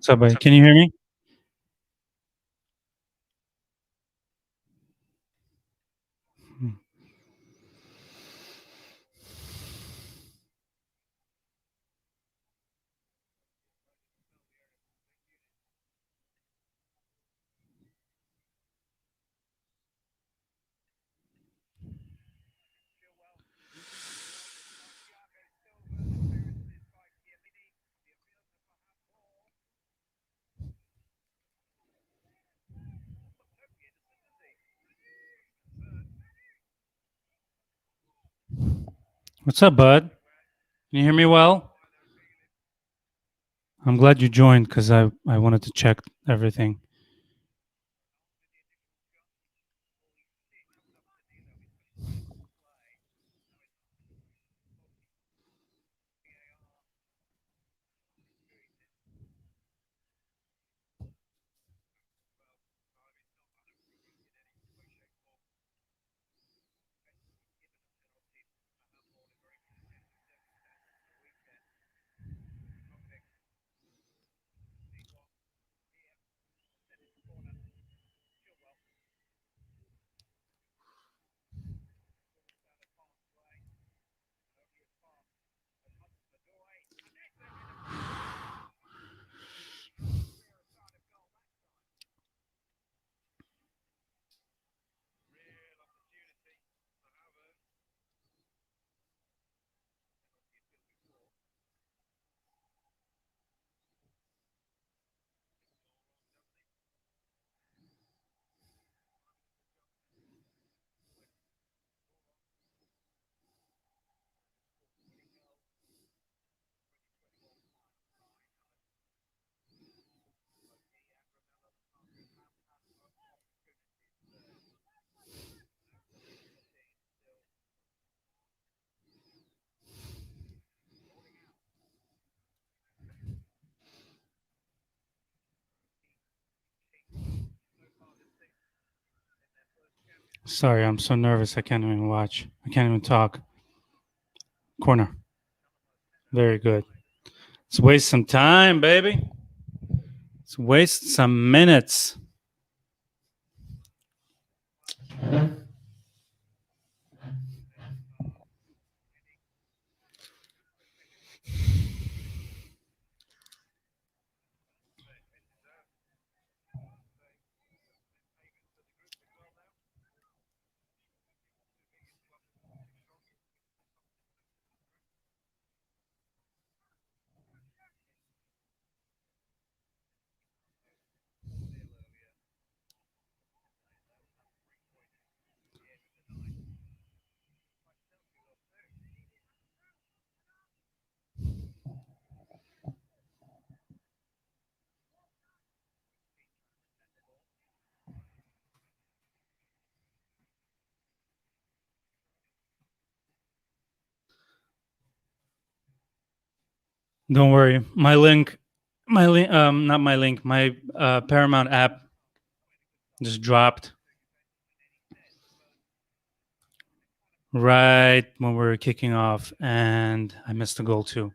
What's up, buddy? Can you hear me? Hmm. What's up, bud? Can you hear me well? I'm glad you joined because I wanted to check everything. Sorry, I'm so nervous. I can't even watch. I can't even talk. Corner. Very good. Let's waste some time, baby. Let's waste some minutes. Don't worry. Not my link. My Paramount app just dropped right when we were kicking off, and I missed the goal too.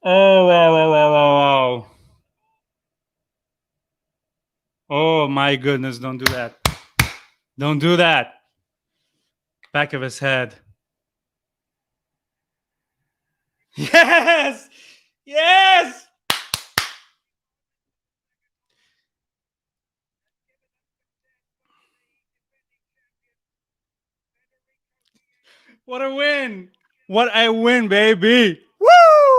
Oh, oh, oh, oh, oh, oh. Oh, my goodness. Don't do that. Don't do that. Back of his head. Yes. Yes. What a win. What a win, baby. Woo.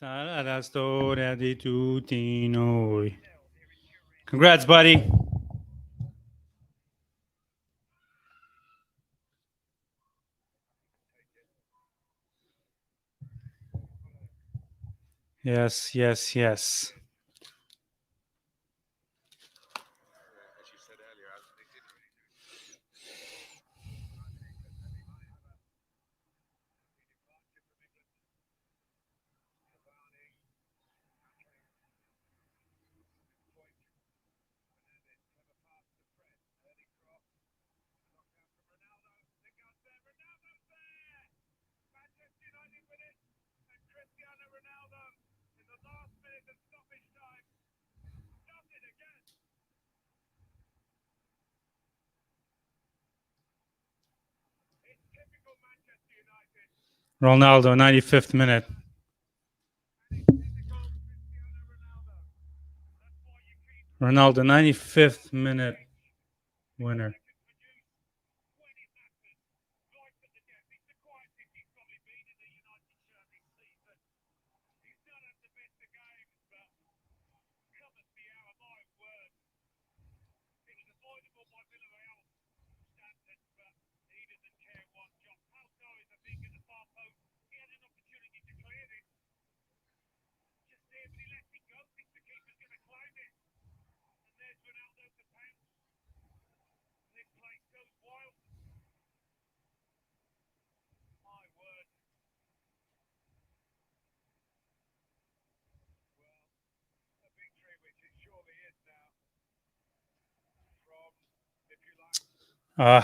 Sarà la storia di tutti noi. Congrats, buddy. Yes, yes, yes. Ronaldo, 95th minute. Ronaldo, 95th minute winner. Uh,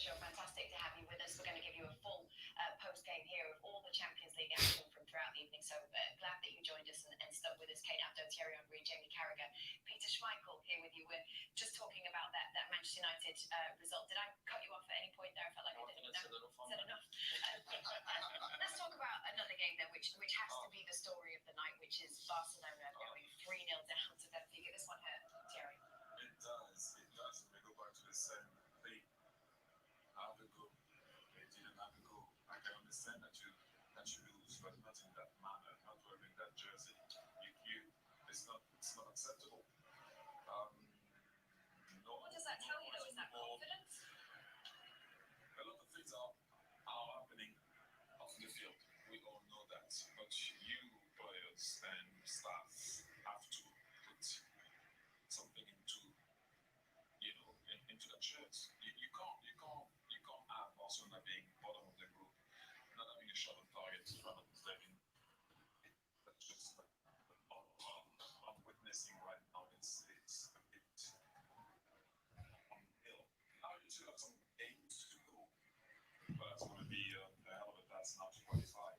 pleasure. Fantastic to have you with us. We're going to give you a full post game here of all the Champions League action from throughout the evening. So glad that you joined us and stuck with us. Kate Abdo, Thierry Henry, Jamie Carragher, Peter Schmeichel here with you. We're just talking about that Manchester United result. Did I cut you off at any point there? I felt like I didn't. No? Said enough. Let's talk about another game then, which has to be the story of the night, which is Barcelona going 3-0 down to Benfica. This one hurt, Thierry. It does. It does. And we go back to the same thing. Have a go. They didn't have a go. I can understand that you lose, but not in that manner. Not wearing that jersey. It's not acceptable. No. What does that tell you though? Is that confidence? A lot of things are happening off the field. We all know that. But you players and staff have to put something into that shirt. You can't have Barcelona being bottom of the group, not having a shot on target, if I'm not mistaken. That's just what I'm witnessing right now. It's a bit unreal. Now you still have some games to go, but it's going to be a hell of a task now to qualify.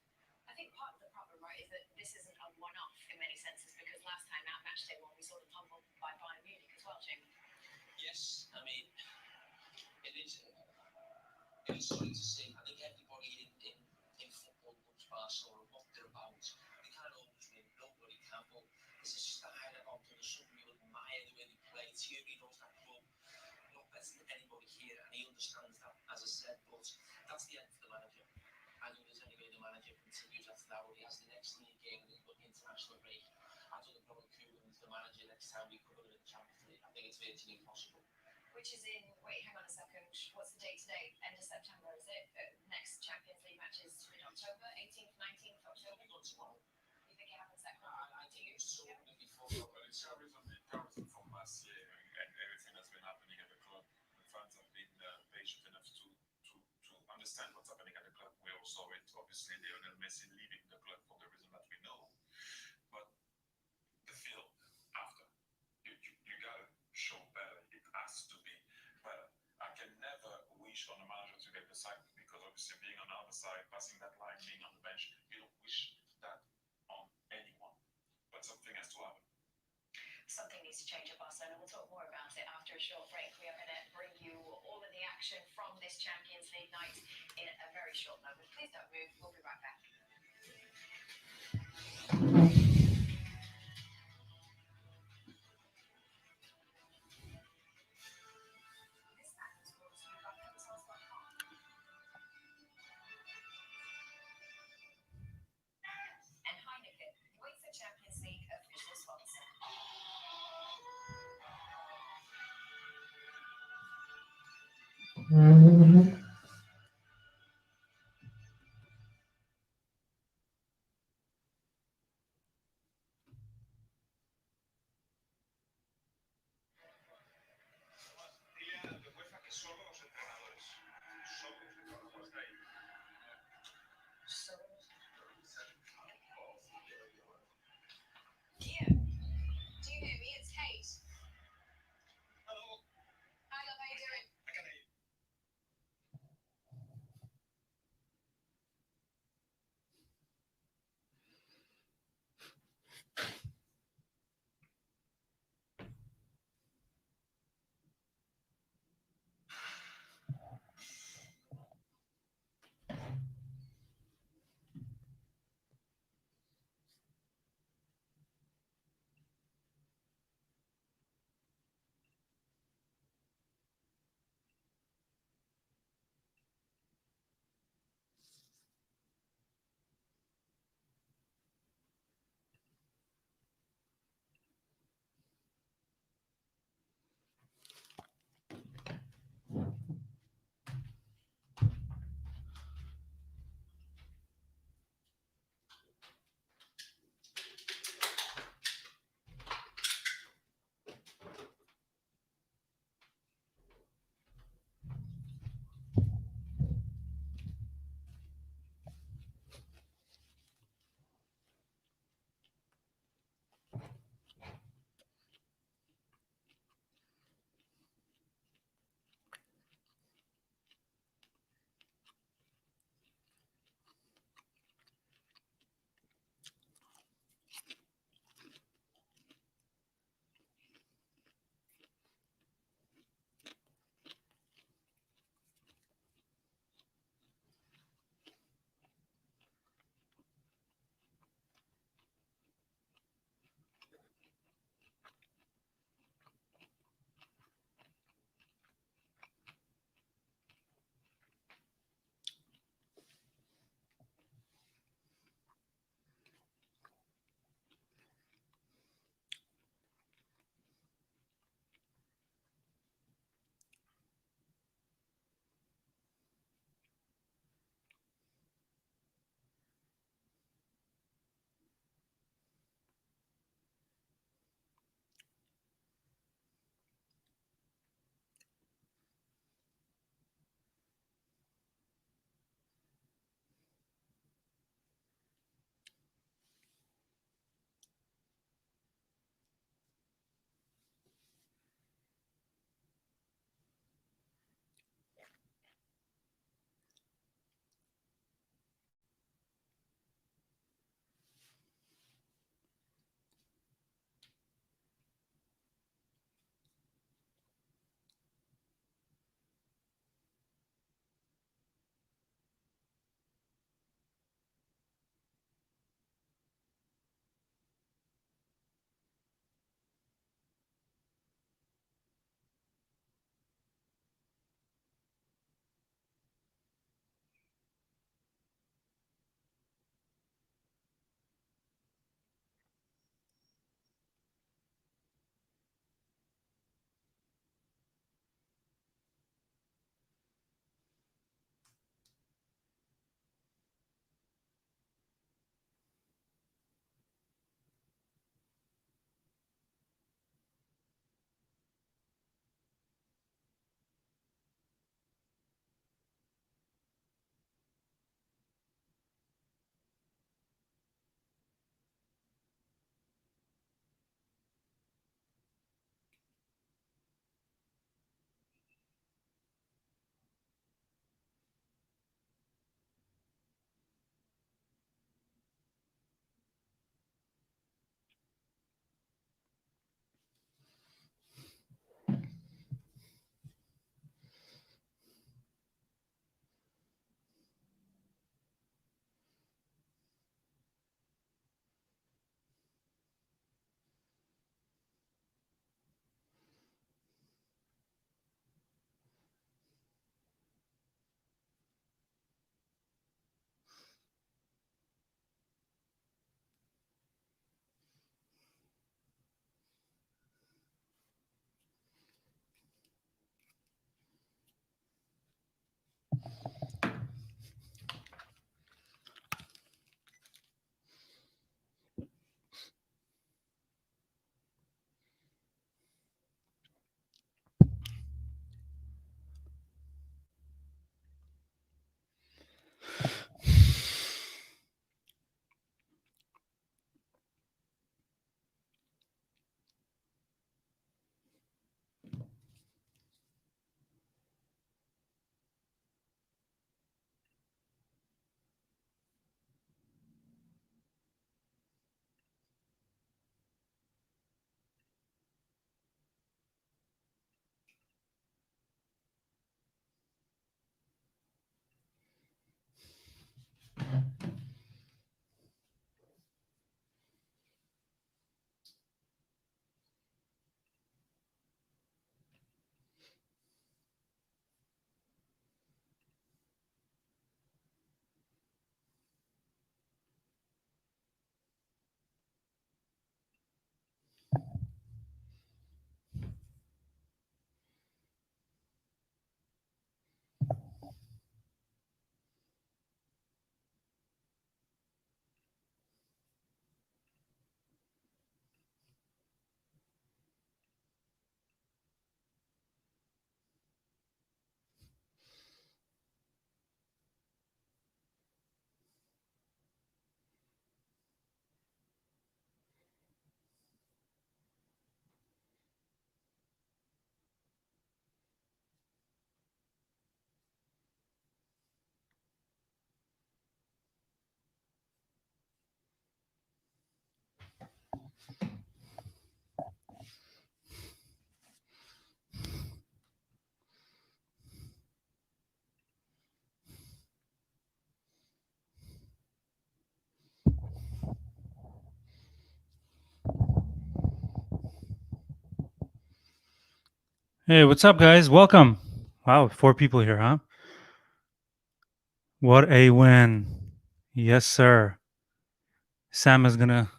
I think part of the problem, right, is that this isn't a one-off in many senses, because last time that match day one we saw them tumbled by Bayern Munich as well, Jamie. Yes, I mean, it's sorry to say. I think everybody in football loves Barcelona, what they're about. They can't always win, nobody can, but there's a style about them, there's something you admire the way they play. Thierry knows that club not better than anybody here, and he understands that, as I said, but that's the end for the manager. I don't think there's any way the manager continues after that, or he has the next league game and he's got the international break. I don't think Ronald Koeman is the manager next time we cover it in the Champions League. I think it's virtually impossible. Which is in, wait, hang on a second, what's the date today? End of September, is it? Next Champions League match is in October, 18th, 19th October? We got tomorrow. You think it happens that I think it's so yeah. before. But it's comparison from last year and everything that's been happening at the club. The fans have been patient enough to understand what's happening at the club. We all saw it, obviously, Lionel Messi leaving the club for the reason that we know. But the field after, you gotta show better. It has to be better. I can never wish on a manager to get the sack, because obviously being on the other side, passing that line, being on the bench, you don't wish that on anyone. But something has to happen. Something needs to change at Barcelona. We'll talk more about it after a short break. We are going to bring you all of the action from this Champions League night in a very short moment. Please don't move. We'll be right back. And Heineken, the UEFA Champions League official sponsor. Dile a la UEFA que solo los entrenadores de ahí. Kia, do you hear me? It's Kate. Hello. Hi, love, how you doing? I can hear you. Hey, what's up, guys? Welcome. Wow, 4 people here, huh? What a win. Yes, sir. Sam is gonna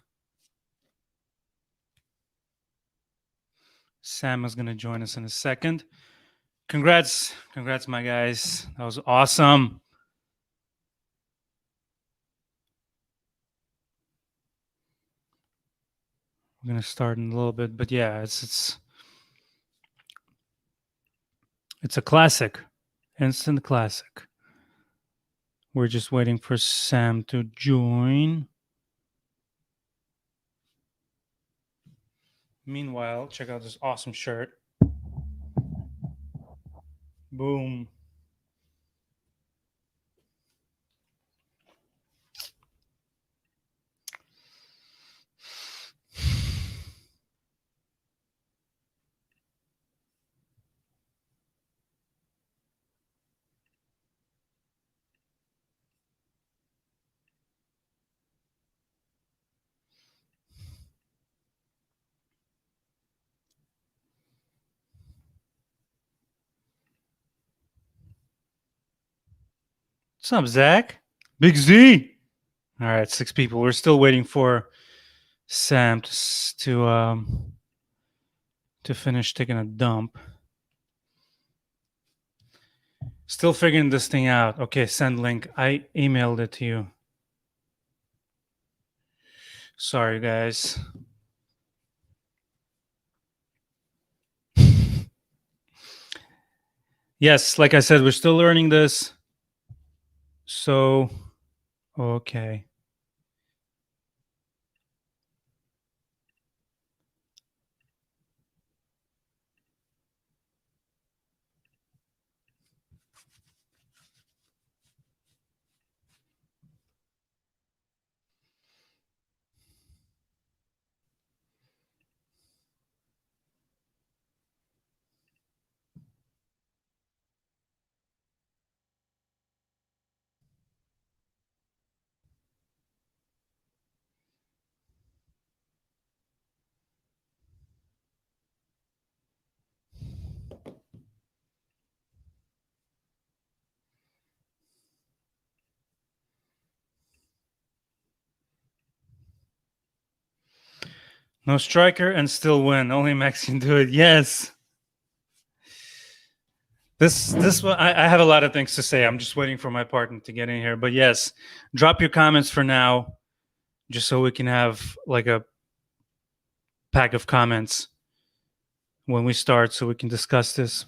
Sam is gonna join us in a second. Congrats, my guys. That was awesome. We're gonna start in a little bit, but yeah, it's a classic, instant classic. We're just waiting for Sam to join. Meanwhile, check out this awesome shirt. Boom. What's up, Zach? Big Z. All right, 6 people. We're still waiting for Sam to finish taking a dump. Still figuring this thing out. Okay, send link. I emailed it to you. Sorry, guys. Yes, like I said, we're still learning this. So, okay. No striker and still win. Only Max can do it. Yes. This one, I have a lot of things to say. I'm just waiting for my partner to get in here. But yes, drop your comments for now, just so we can have like a pack of comments when we start, so we can discuss this.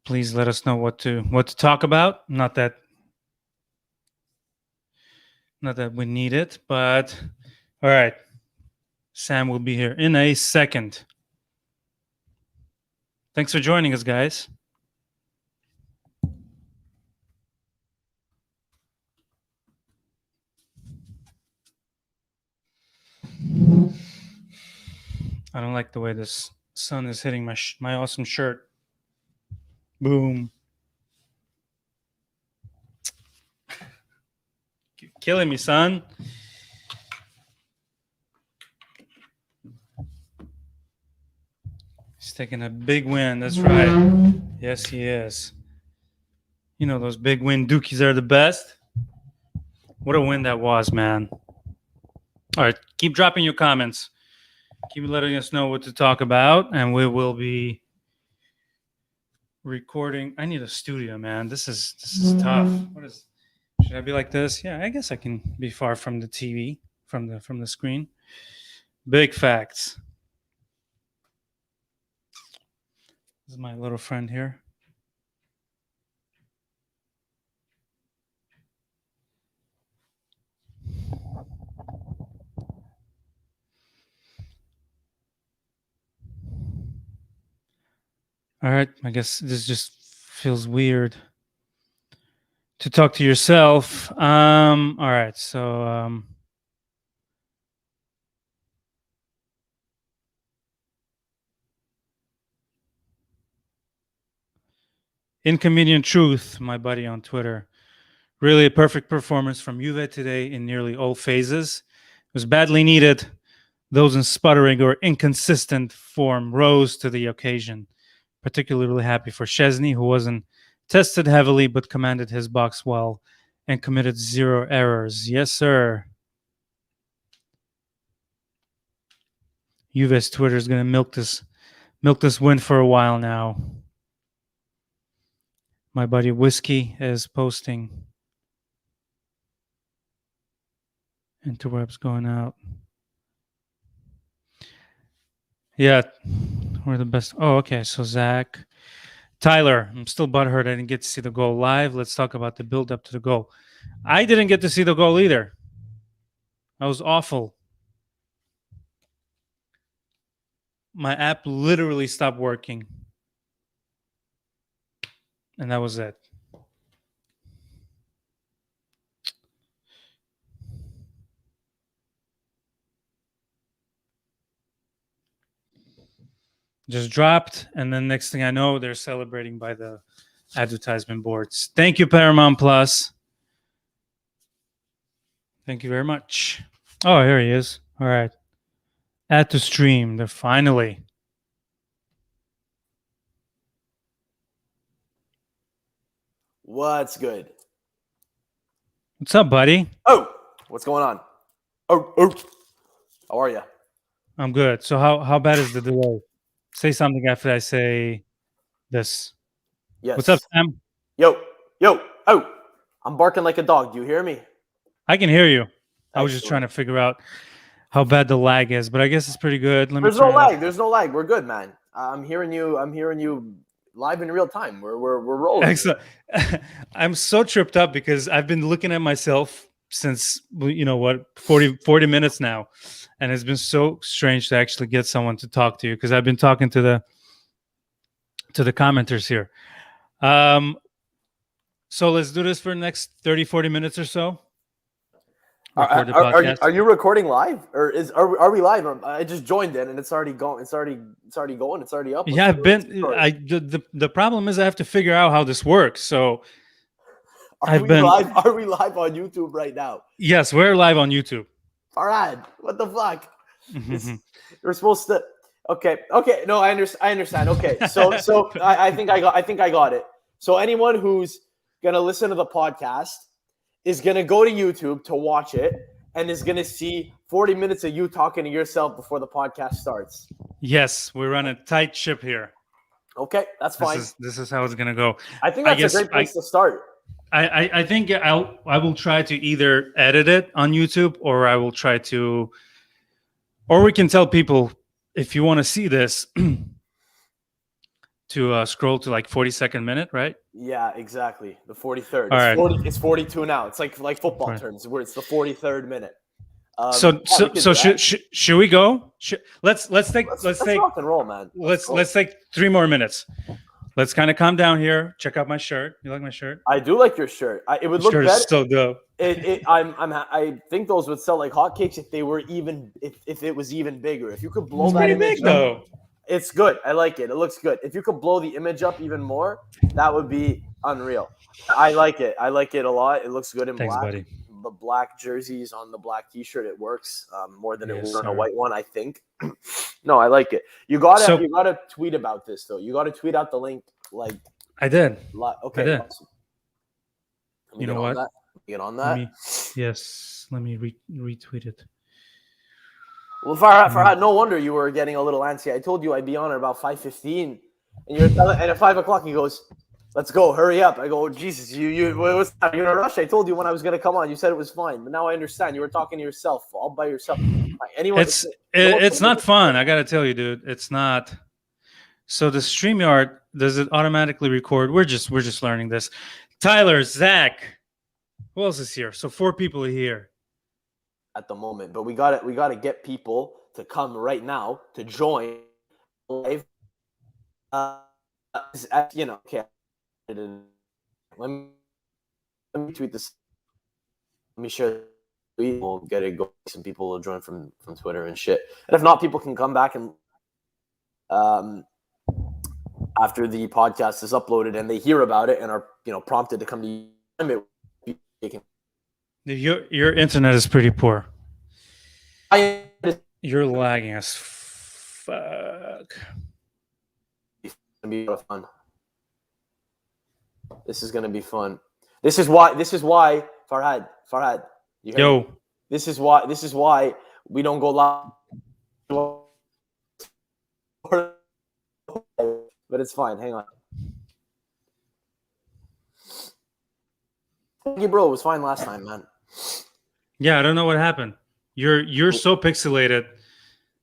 Please let us know what to talk about. Not that we need it, but all right. Sam will be here in a second. Thanks for joining us, guys. I don't like the way this sun is hitting my awesome shirt. Boom. You're killing me, son. He's taking a big win. That's right. Yes, he is. You know, those big win dookies are the best. What a win that was, man. All right, keep dropping your comments. Keep letting us know what to talk about, and we will be recording. I need a studio, man. This is tough. What is? Should I be like this? Yeah, I guess I can be far from the TV, from the screen. Big facts. This is my little friend here. All right, I guess this just feels weird to talk to yourself. All right, so Inconvenient Truth, my buddy on Twitter. Really a perfect performance from Juve today in nearly all phases. was badly needed. Those in sputtering or inconsistent form rose to the occasion. Particularly happy for Szczesny, who wasn't tested heavily but commanded his box well and committed 0 errors. Yes, sir. Juve's Twitter is going to milk this win for a while now. My buddy Whiskey is posting interwebs going out. Yeah, we're the best. Oh, okay. So Zach, Tyler, I'm still butthurt. I didn't get to see the goal live. Let's talk about the build up to the goal. I didn't get to see the goal either. That was awful. My app literally stopped working. And that was it. Just dropped. And then next thing I know, they're celebrating by the advertisement boards. Thank you, Paramount Plus. Thank you very much. Oh, here he is. All right. Add to stream. They're finally. What's good? What's up, buddy? Oh, what's going on? Oh. How are you? I'm good. So how bad is the delay? Say something after I say this. Yes. What's up, Sam? Yo. Oh, I'm barking like a dog. Do you hear me? I can hear you. I was just Excellent. trying to figure out how bad the lag is, but I guess it's pretty good. There's no lag. There's no lag. We're good, man. I'm hearing you live in real time. We're rolling. Excellent. I'm so tripped up because I've been looking at myself since 40 minutes now, and it's been so strange to actually get someone to talk to you because I've been talking to the commenters here. So let's do this for the next 30-40 minutes or so. Are you recording live, or are we live? I just joined in and it's already going. It's already going. It's already up. Yeah, I've been. The problem is I have to figure out how this works. So Are we live on YouTube right now? Yes, we're live on YouTube. Farhad, what the fuck? You're supposed to. Okay. No, I understand. Okay, so I think I got it. So anyone who's gonna listen to the podcast is gonna go to YouTube to watch it and is gonna see 40 minutes of you talking to yourself before the podcast starts. Yes, we're on a tight ship here. Okay, that's fine. This is how it's gonna go. I think that's a great place to start. I think I will try to either edit it on YouTube or I will try to, or we can tell people if you want to see this to scroll to like 42nd minute, right? Yeah, exactly. The 43rd. All right. It's 42 now. It's like football terms where it's the 43rd minute. Should we go? Let's take rock and roll, man. Let's take 3 more minutes. Let's kind of calm down here. Check out my shirt. You like my shirt? I do like your shirt. It would look better. Is so dope. I think those would sell like hotcakes if they were if it was even bigger. If you could blow It's that pretty image big though. It's good. I like it. It looks good. If you could blow the image up even more, that would be unreal. I like it. I like it a lot. It looks good in Thanks, black. buddy. The black jerseys on the black T-shirt, it works more than it would on a sir. white one, I think. No, I like it. You gotta tweet about this though. You gotta tweet out the link. Like I did. Okay. I did. Awesome. You know what? Get on that. Let me retweet it. Well, Farhad, no wonder you were getting a little antsy. I told you I'd be on at about 5:15, and at 5 o'clock he goes, "Let's go, hurry up." I go, "Jesus, what's that? You're in a rush." I told you when I was gonna come on. You said it was fine, but now I understand. You were talking to yourself, all by yourself. Anyone? It's not fun. I gotta tell you, dude. It's not. So the StreamYard, does it automatically record? We're just learning this. Tyler, Zach, who else is here? So 4 people are here at the moment, but we gotta get people to come right now to join live. Okay. Let me tweet this. Let me share. We'll get it going. Some people will join from Twitter and shit. And if not, people can come back and after the podcast is uploaded and they hear about it and are prompted to come to Your internet is pretty poor. You're lagging as fuck. Gonna be fun. This is gonna be fun. This is why Farhad, you hear me? Yo, This is why we don't go live. But it's fine. Hang on. Hey, bro, it was fine last time, man. yeah, I don't know what happened. You're so pixelated.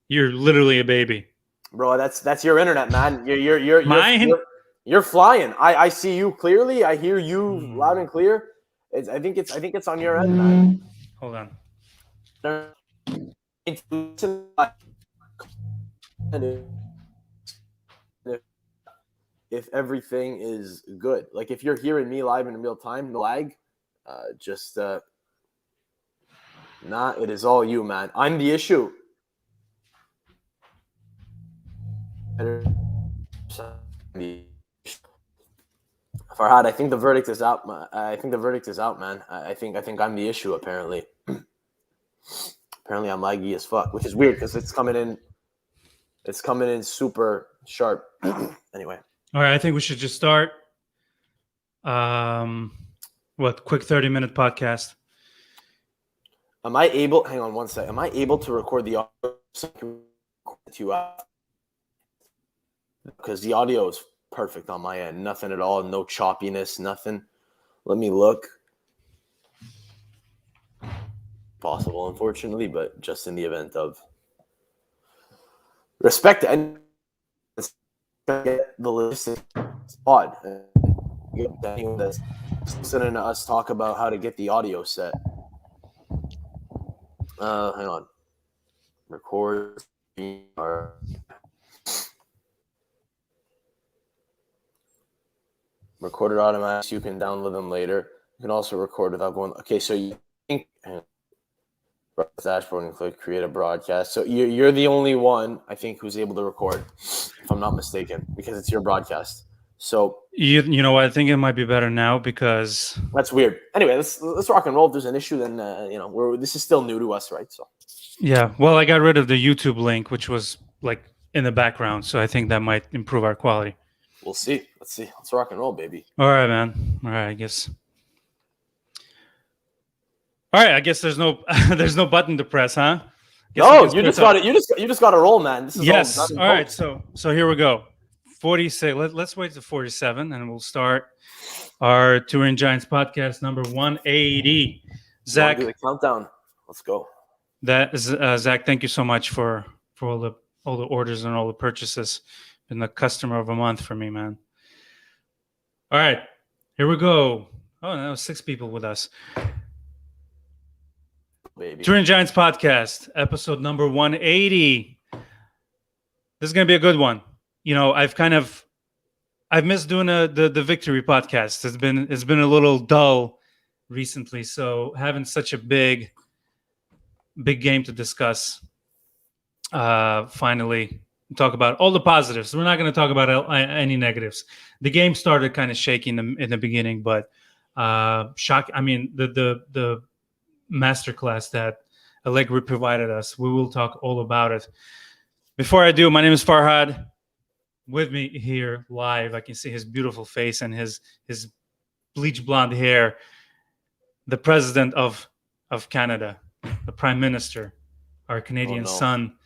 You're literally a baby. Bro, that's your internet, man. You're Mine? you're flying. I see you clearly. I hear you loud and clear. I think it's on your end, man. Hold on. If everything is good, like if you're hearing me live in real time, no lag, nah, it is all you, man. I'm the issue. Farhad, I think the verdict is out. I think the verdict is out, man. I think I'm the issue. Apparently, apparently I'm laggy as fuck, which is weird because it's coming in. It's coming in super sharp. Anyway, All right, I think we should just start. Quick 30-minute podcast. am I able? Hang on one sec. Am I able to record the audio? Because the audio is perfect on my end. Nothing at all. No choppiness. Nothing. Let me look. Possible, unfortunately, but just in the event of respect and get the logistics odd. Anyone that's listening to us talk about how to get the audio set. Hang on. Record. Recorded automatic. You can download them later. You can also record without going. Okay, so you think dashboard and click create a broadcast. So you're the only one I think who's able to record, if I'm not mistaken, because it's your broadcast. So You know what? I think it might be better now because that's weird. Anyway, let's rock and roll. If there's an issue, then this is still new to us, right? So yeah. Well, I got rid of the YouTube link, which was like in the background, so I think that might improve our quality. we'll see. Let's see. Let's rock and roll, baby. All right, man. All right, I guess. All right, I guess there's no there's no button to press, huh? No, you just got it. You just got to roll, man. This is yes. all right. So here we go. 46. Let's wait to 47, and we'll start our Turin Giants podcast number 180. Zach, do the countdown. Let's go. That is Zach. Thank you so much for all the orders and all the purchases. Been the customer of the month for me, man. All right, here we go. Oh, that was 6 people with us. Baby. Turin Giants podcast, episode number 180. This is gonna be a good one. You know, I've missed doing the victory podcast. It's been a little dull recently, so having such a big game to discuss. Finally, talk about all the positives. We're not going to talk about any negatives. The game started kind of shaky in the beginning, but shock. I mean, the masterclass that Allegri provided us. We will talk all about it. Before I do, my name is Farhad. With me here live, I can see his beautiful face and his bleach blonde hair. The president of Canada, the prime minister, our Canadian son,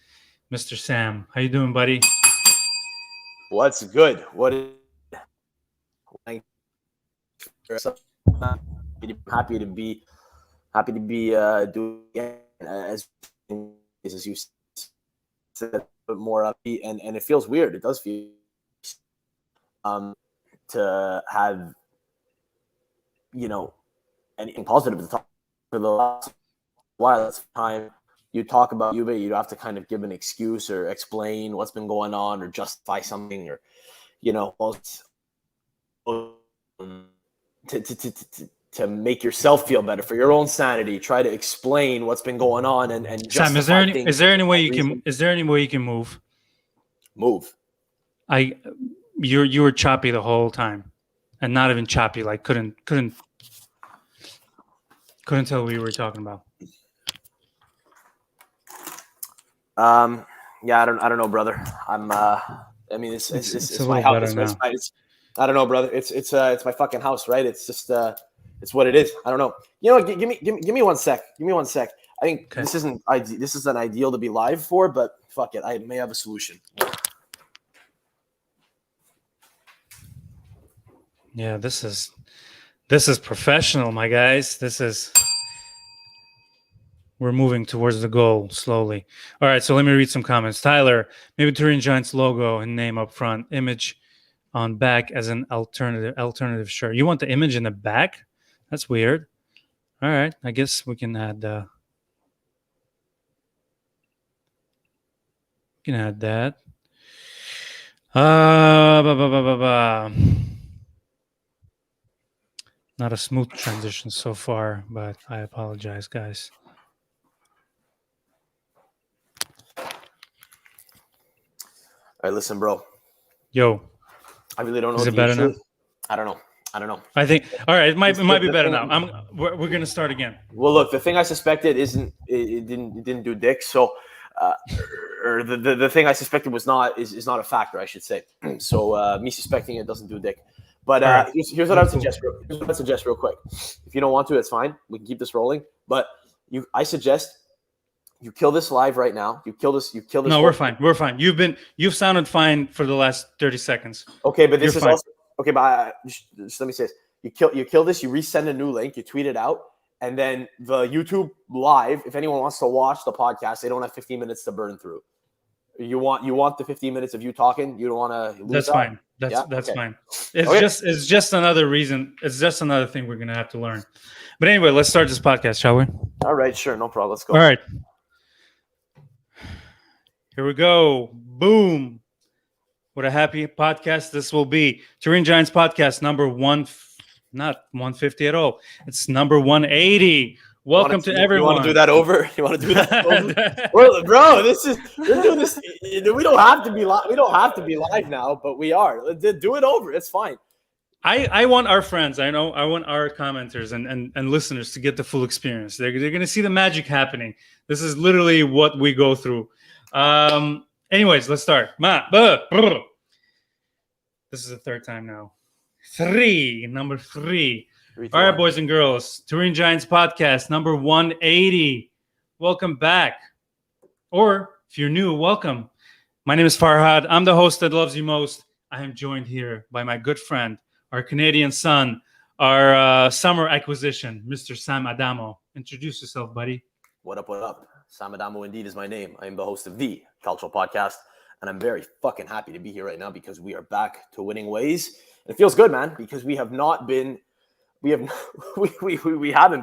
Mr. Sam. How you doing, buddy? What's good? Happy to be doing as you said, but more upbeat, and it feels weird. It does feel to have anything positive to talk for the last while. It's time you talk about Juve, you have to kind of give an excuse or explain what's been going on or justify something, or to make yourself feel better for your own sanity. Try to explain what's been going on and Sam, is there any way you can move? Move. You were choppy the whole time, and not even choppy. Like couldn't tell what you were talking about. Yeah, I don't know, brother. I mean, it's a my little house. better now. I don't know, brother. It's my fucking house, right? It's just it's what it is. I don't know. You know what? Give me 1 sec. Give me 1 sec. I think Okay. this isn't ideal to be live for, but fuck it. I may have a solution. Yeah, this is professional, my guys. We're moving towards the goal slowly. All right, so let me read some comments. Tyler, maybe Turin Giants logo and name up front, image on back as an alternative shirt. You want the image in the back? That's weird. All right, I guess we can add that. Not a smooth transition so far, but I apologize, guys. All right, listen, bro. Yo, I really don't know. is what it the better issue now? is. I don't know. I think. All right, it might be the better thing- now. We're gonna start again. Well, look, the thing I suspected it didn't do dick. So, or the thing I suspected is not a factor, I should say. So me suspecting it doesn't do dick. But All right. here's what I would Cool. suggest. Here's what I'd suggest real quick. If you don't want to, it's fine. We can keep this rolling. But I suggest you kill this live right now. You kill this. No, we're fine. We're fine. You've sounded fine for the last 30 seconds. Okay, but this You're is fine. also okay. But just let me say this: you kill this. You resend a new link. You tweet it out, and then the YouTube live. If anyone wants to watch the podcast, they don't have 15 minutes to burn through. You want the 15 minutes of you talking. You don't want to. That's fine. That's okay. fine. It's just another reason. It's just another thing we're gonna have to learn. But anyway, let's start this podcast, shall we? All right, sure, no problem. Let's go. All right. Here we go. Boom. What a happy podcast this will be. Turin Giants podcast number not 150 at all. It's number 180. Welcome to everyone. You want to do that over? You want to do that over? Well, bro, we're doing this. We don't have to be live. We don't have to be live now, but we are. Do it over. It's fine. I want our friends. I want our commenters and listeners to get the full experience. They're going to see the magic happening. This is literally what we go through. Anyways, let's start. This is the third time now. Number three. All right, boys and girls. Turin Giants podcast number 180. Welcome back. Or if you're new, welcome. My name is Farhad. I'm the host that loves you most. I am joined here by my good friend, our Canadian son, our summer acquisition, Mr. Sam Adamo. Introduce yourself, buddy. What up, what up? Sam Adamo indeed is my name. I am the host of the Cultural Podcast, and I'm very fucking happy to be here right now because we are back to winning ways. And it feels good, man, because we haven't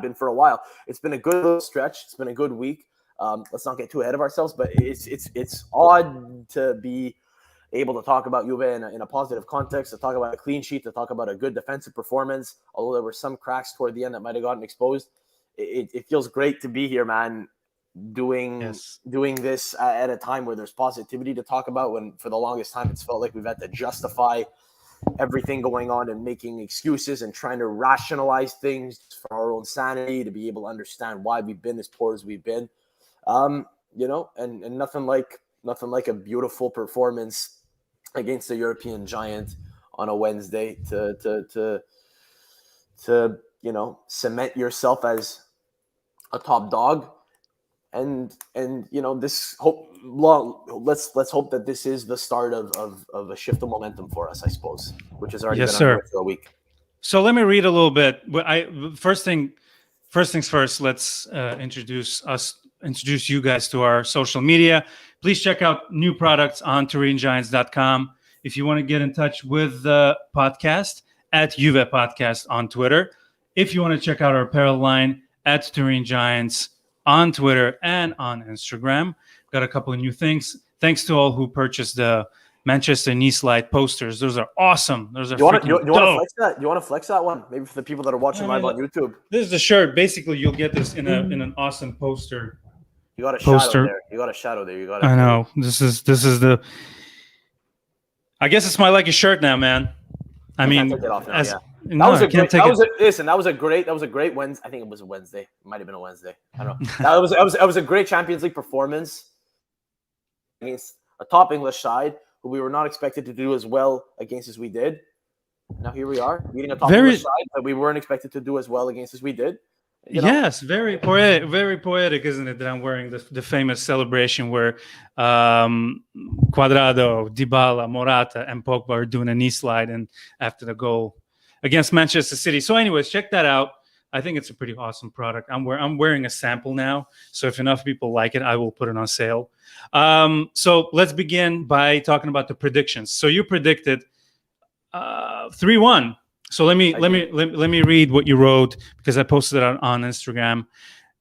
been for a while. It's been a good stretch. It's been a good week. Let's not get too ahead of ourselves, but it's odd to be able to talk about Juve in a positive context, to talk about a clean sheet, to talk about a good defensive performance, although there were some cracks toward the end that might have gotten exposed. It feels great to be here, man, doing this at a time where there's positivity to talk about, when for the longest time it's felt like we've had to justify everything going on and making excuses and trying to rationalize things for our own sanity, to be able to understand why we've been as poor as we've been. And nothing like a beautiful performance against the European giant on a Wednesday to cement yourself as a top dog. And this let's hope that this is the start of a shift of momentum for us, I suppose, which has already been underway for a week. So let me read a little bit. First things first. Let's introduce you guys to our social media. Please check out new products on TurinGiants.com. If you want to get in touch with the podcast, at Juve Podcast on Twitter. If you want to check out our apparel line, at Turin Giants on Twitter and on Instagram. Got a couple of new things. Thanks to all who purchased the Manchester Nice Light posters. Those are awesome. Those are you want freaking to flex that? You want to flex that one? Maybe for the people that are watching live on YouTube. This is the shirt. Basically, you'll get this in an awesome poster. You got a shadow there. You got a shadow there. I know. This is the. I guess it's my lucky shirt now, man. I mean, take it off now, yeah. No, that was a great Wednesday. I think it was a Wednesday. It might have been a Wednesday. I don't know. That was a great Champions League performance. against a top English side who we were not expected to do as well against as we did. Now here we are, beating a top English side that we weren't expected to do as well against as we did. Yes, very poetic, isn't it? That I'm wearing the famous celebration where Cuadrado, Dybala, Morata, and Pogba are doing a knee slide and after the goal against Manchester City. So, anyways, check that out. I think it's a pretty awesome product. I'm wearing a sample now, so if enough people like it, I will put it on sale. So let's begin by talking about the predictions. So you predicted 3-1. So let me read what you wrote because I posted it on Instagram.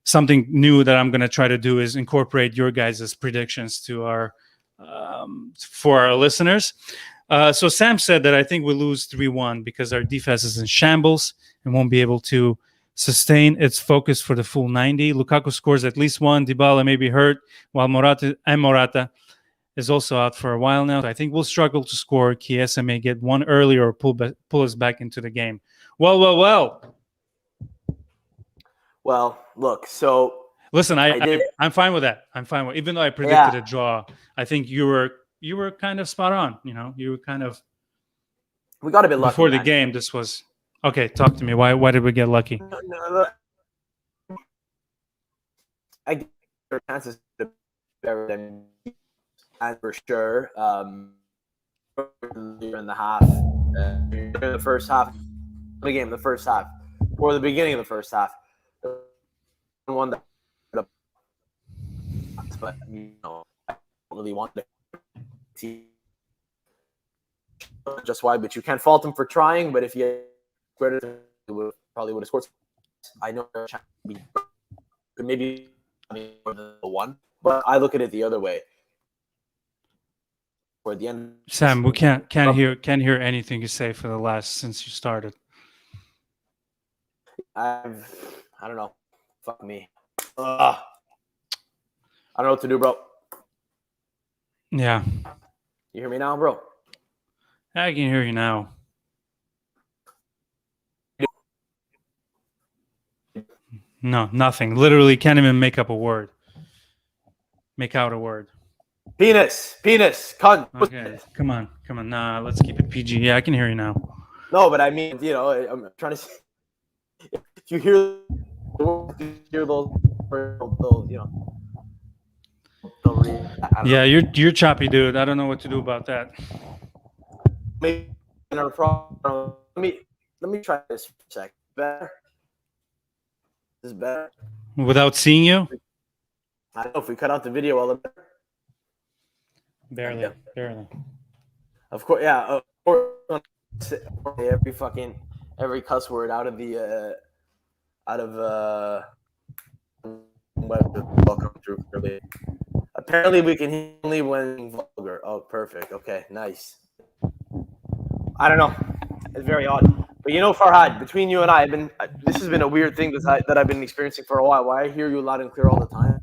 Something new that I'm going to try to do is incorporate your guys' predictions to our for our listeners. So Sam said that I think we'll lose 3-1 because our defense is in shambles and won't be able to sustain its focus for the full 90. Lukaku scores at least one. Dybala may be hurt, while Morata is also out for a while now. I think we'll struggle to score. Chiesa may get one early or pull us back into the game. Well. Well, look, so listen, I'm fine with that. I'm fine with, even though I predicted a draw. I think you were kind of spot on. You know, you were kind of. We got a bit lucky before the game. This was okay. Talk to me. Why did we get lucky? I guess their chances better than. And for sure, in the half, in the first half, the game, the first half, or the beginning of the first half, one that, but you know, I don't really want to just why, but you can't fault him for trying. But if you probably would have scored. I know maybe more than the one, but I look at it the other way. At the end, Sam, we can't hear anything you say for the last since you started. I don't know. Fuck me. I don't know what to do, bro. Yeah. You hear me now, bro? I can hear you now. No, nothing. Literally can't even make up a word. Make out a word. Penis, cunt. Okay, come on. Nah, let's keep it PG. Yeah, I can hear you now. No, but I mean, you know, I'm trying to see if you hear those, you know. Yeah, you're choppy, dude. I don't know what to do about that. Maybe let me try this for a sec. Better. This is better. Without seeing you? I don't know if we cut out the video all the better. Barely. Of course, yeah. Of course, every cuss word out of the welcome through. Apparently, we can hear only when vulgar. Oh, perfect. Okay, nice. I don't know. It's very odd. But you know, Farhad, between you and I, this has been a weird thing that I've been experiencing for a while. Why I hear you loud and clear all the time.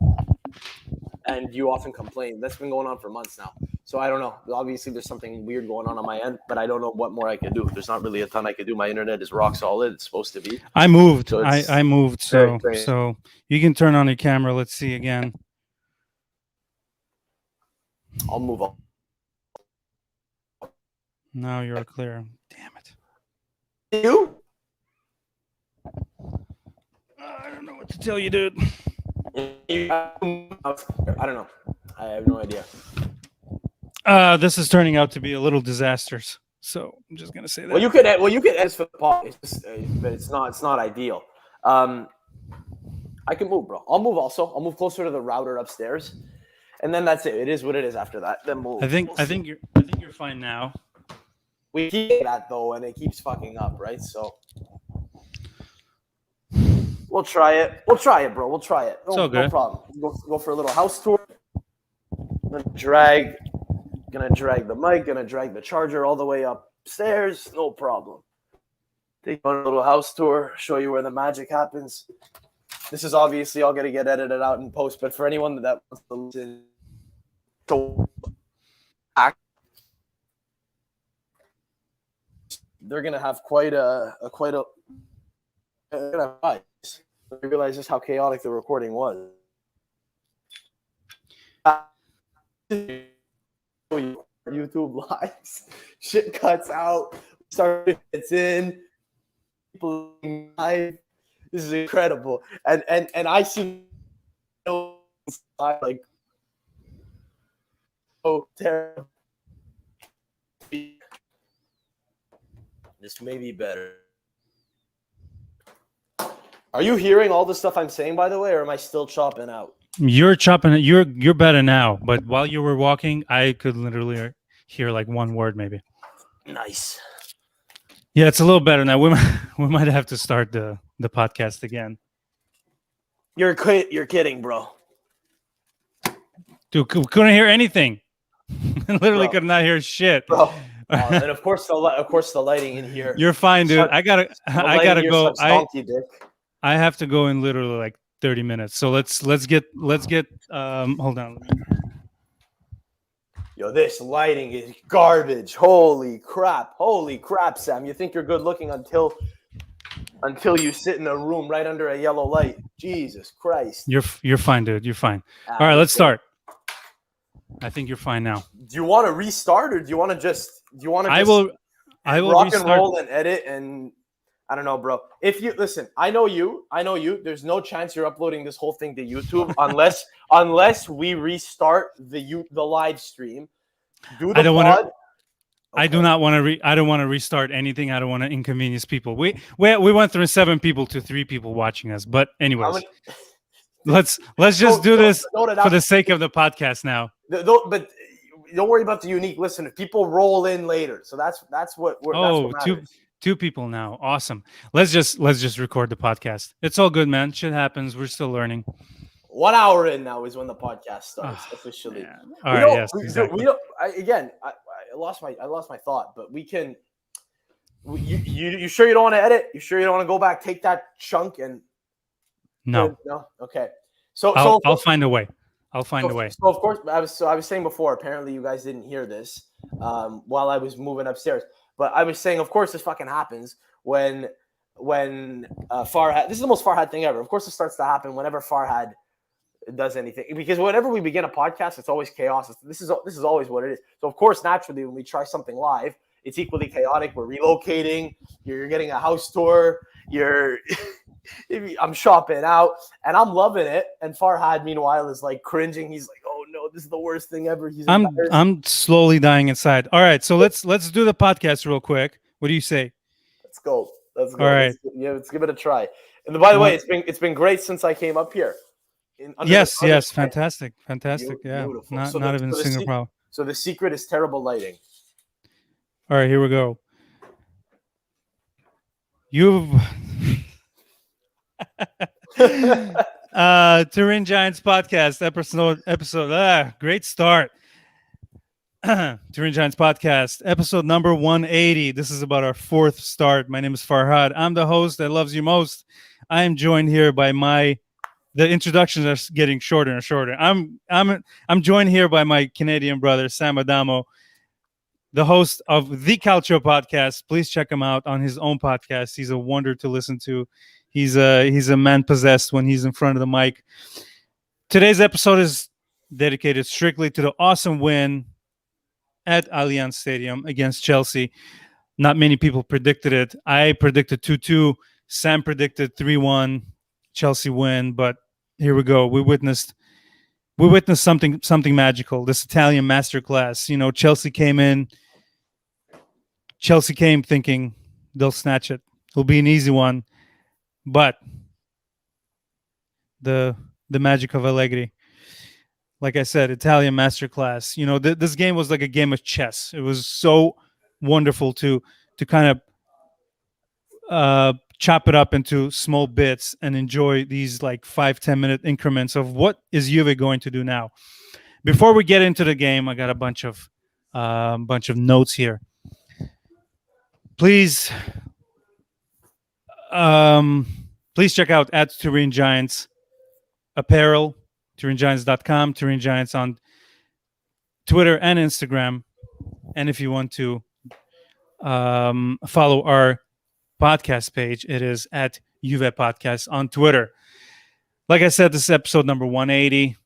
And you often complain. That's been going on for months now. So I don't know. Obviously, there's something weird going on my end, but I don't know what more I can do. There's not really a ton I can do. My internet is rock solid. It's supposed to be. I moved. So I moved. So you can turn on your camera. Let's see again. I'll move on. Now you're clear. Damn it. You? I don't know what to tell you, dude. I don't know. I have no idea. This is turning out to be a little disastrous. So I'm just gonna say that. Well, you could ask for the pod, but it's not ideal. I can move, bro. I'll move also. I'll move closer to the router upstairs, and then that's it. It is what it is after that. Then we'll. I think you're fine now. We keep that though, and it keeps fucking up, right? So. We'll try it. We'll try it, bro. We'll try it. No problem. Go for a little house tour. Gonna drag the mic. Gonna drag the charger all the way upstairs. No problem. Take on a little house tour. Show you where the magic happens. This is obviously all gonna get edited out in post, but for anyone that wants to listen, they're gonna have quite a. I realize just how chaotic the recording was. YouTube lives. Shit cuts out. Start it's in. People live. This is incredible. And I see like oh terrible. This may be better. Are you hearing all the stuff I'm saying, by the way, or am I still chopping out? You're chopping it. You're better now, but while you were walking, I could literally hear like one word, maybe. Nice. Yeah, it's a little better now. We might have to start the podcast again. You're kidding, bro. Dude, couldn't hear anything. Literally Bro. could not hear shit. Bro. And of course the lighting in here. You're fine, dude. I gotta go. I have to go in literally like 30 minutes. So let's get hold on. Yo, this lighting is garbage. Holy crap, Sam. You think you're good looking until you sit in a room right under a yellow light. Jesus Christ. You're fine, dude. You're fine. All right, let's start. I think you're fine now. Do you want to restart, or do you want to just I will rock restart. And roll and edit? And I don't know, bro. If you listen, I know you. There's no chance you're uploading this whole thing to YouTube unless we restart the live stream. I don't want to. Okay. I do not want to. I don't want to restart anything. I don't want to inconvenience people. We went from 7 people to 3 people watching us. But anyways, let's just do this for the sake of the podcast now. But don't worry about the unique listener. People roll in later, so that's what. Two people now. Awesome. Let's just record the podcast. It's all good, man. Shit happens. We're still learning. 1 hour in now is when the podcast starts officially. Yeah. All right. Yes. Exactly. I lost my thought, but we can. You sure you don't want to edit? You sure you don't want to go back, take that chunk and? No. No. Okay. So I'll find a way. I'll find a way. So of course, I was saying before. Apparently, you guys didn't hear this while I was moving upstairs. But I was saying, of course, this fucking happens when Farhad. This is the most Farhad thing ever. Of course, it starts to happen whenever Farhad does anything, because whenever we begin a podcast, it's always chaos. This is always what it is. So of course, naturally, when we try something live, it's equally chaotic. We're relocating. You're getting a house tour. I'm shopping out, and I'm loving it. And Farhad, meanwhile, is like cringing. He's like, "Oh no, this is the worst thing ever." I'm slowly dying inside. All right, so let's do the podcast real quick. What do you say? Let's go. All right. Let's give it a try. And by the way, it's been great since I came up here. Yes, fantastic. Yeah, beautiful. Not even a single problem. So the secret is terrible lighting. All right, here we go. Turin Giants podcast episode. Great start. Turin Giants podcast episode number 180. This is about our 4th start. My name is Farhad. I'm the host that loves you most. I am joined here by the introductions are getting shorter and shorter. I'm joined here by my Canadian brother Sam Adamo, the host of the Calcio podcast. Please check him out on his own podcast. He's a wonder to listen to. He's a man possessed when he's in front of the mic. Today's episode is dedicated strictly to the awesome win at Allianz Stadium against Chelsea. Not many people predicted it. I predicted 2-2. Sam predicted 3-1 Chelsea win, but here we go. We witnessed something magical. This Italian masterclass. You know, Chelsea came thinking they'll snatch it. It'll be an easy one. But the magic of Allegri, like I said, Italian masterclass. You know, this game was like a game of chess. It was so wonderful to kind of chop it up into small bits and enjoy these like 5-10 minute increments of what is Juve going to do now. Before we get into the game, I got a bunch of notes here. Please check out at Turin Giants apparel, turingiants.com, Turin Giants on Twitter and Instagram. And if you want to follow our podcast page, it is at Juve Podcast on Twitter. Like I said, this is episode number 180.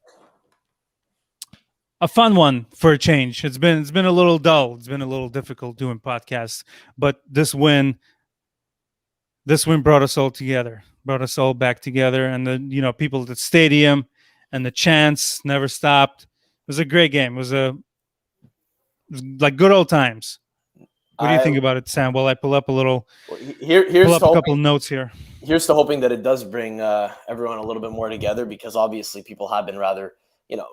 a fun one for a change. It's been a little dull. It's been a little difficult doing podcasts, but this win brought us all together, brought us all back together, and the people at the stadium and the chants never stopped. It was a great game. It was like good old times. What do you think about it, Sam? Well, I pull up Here's a couple notes here. Here's to hoping that it does bring everyone a little bit more together, because obviously people have been rather,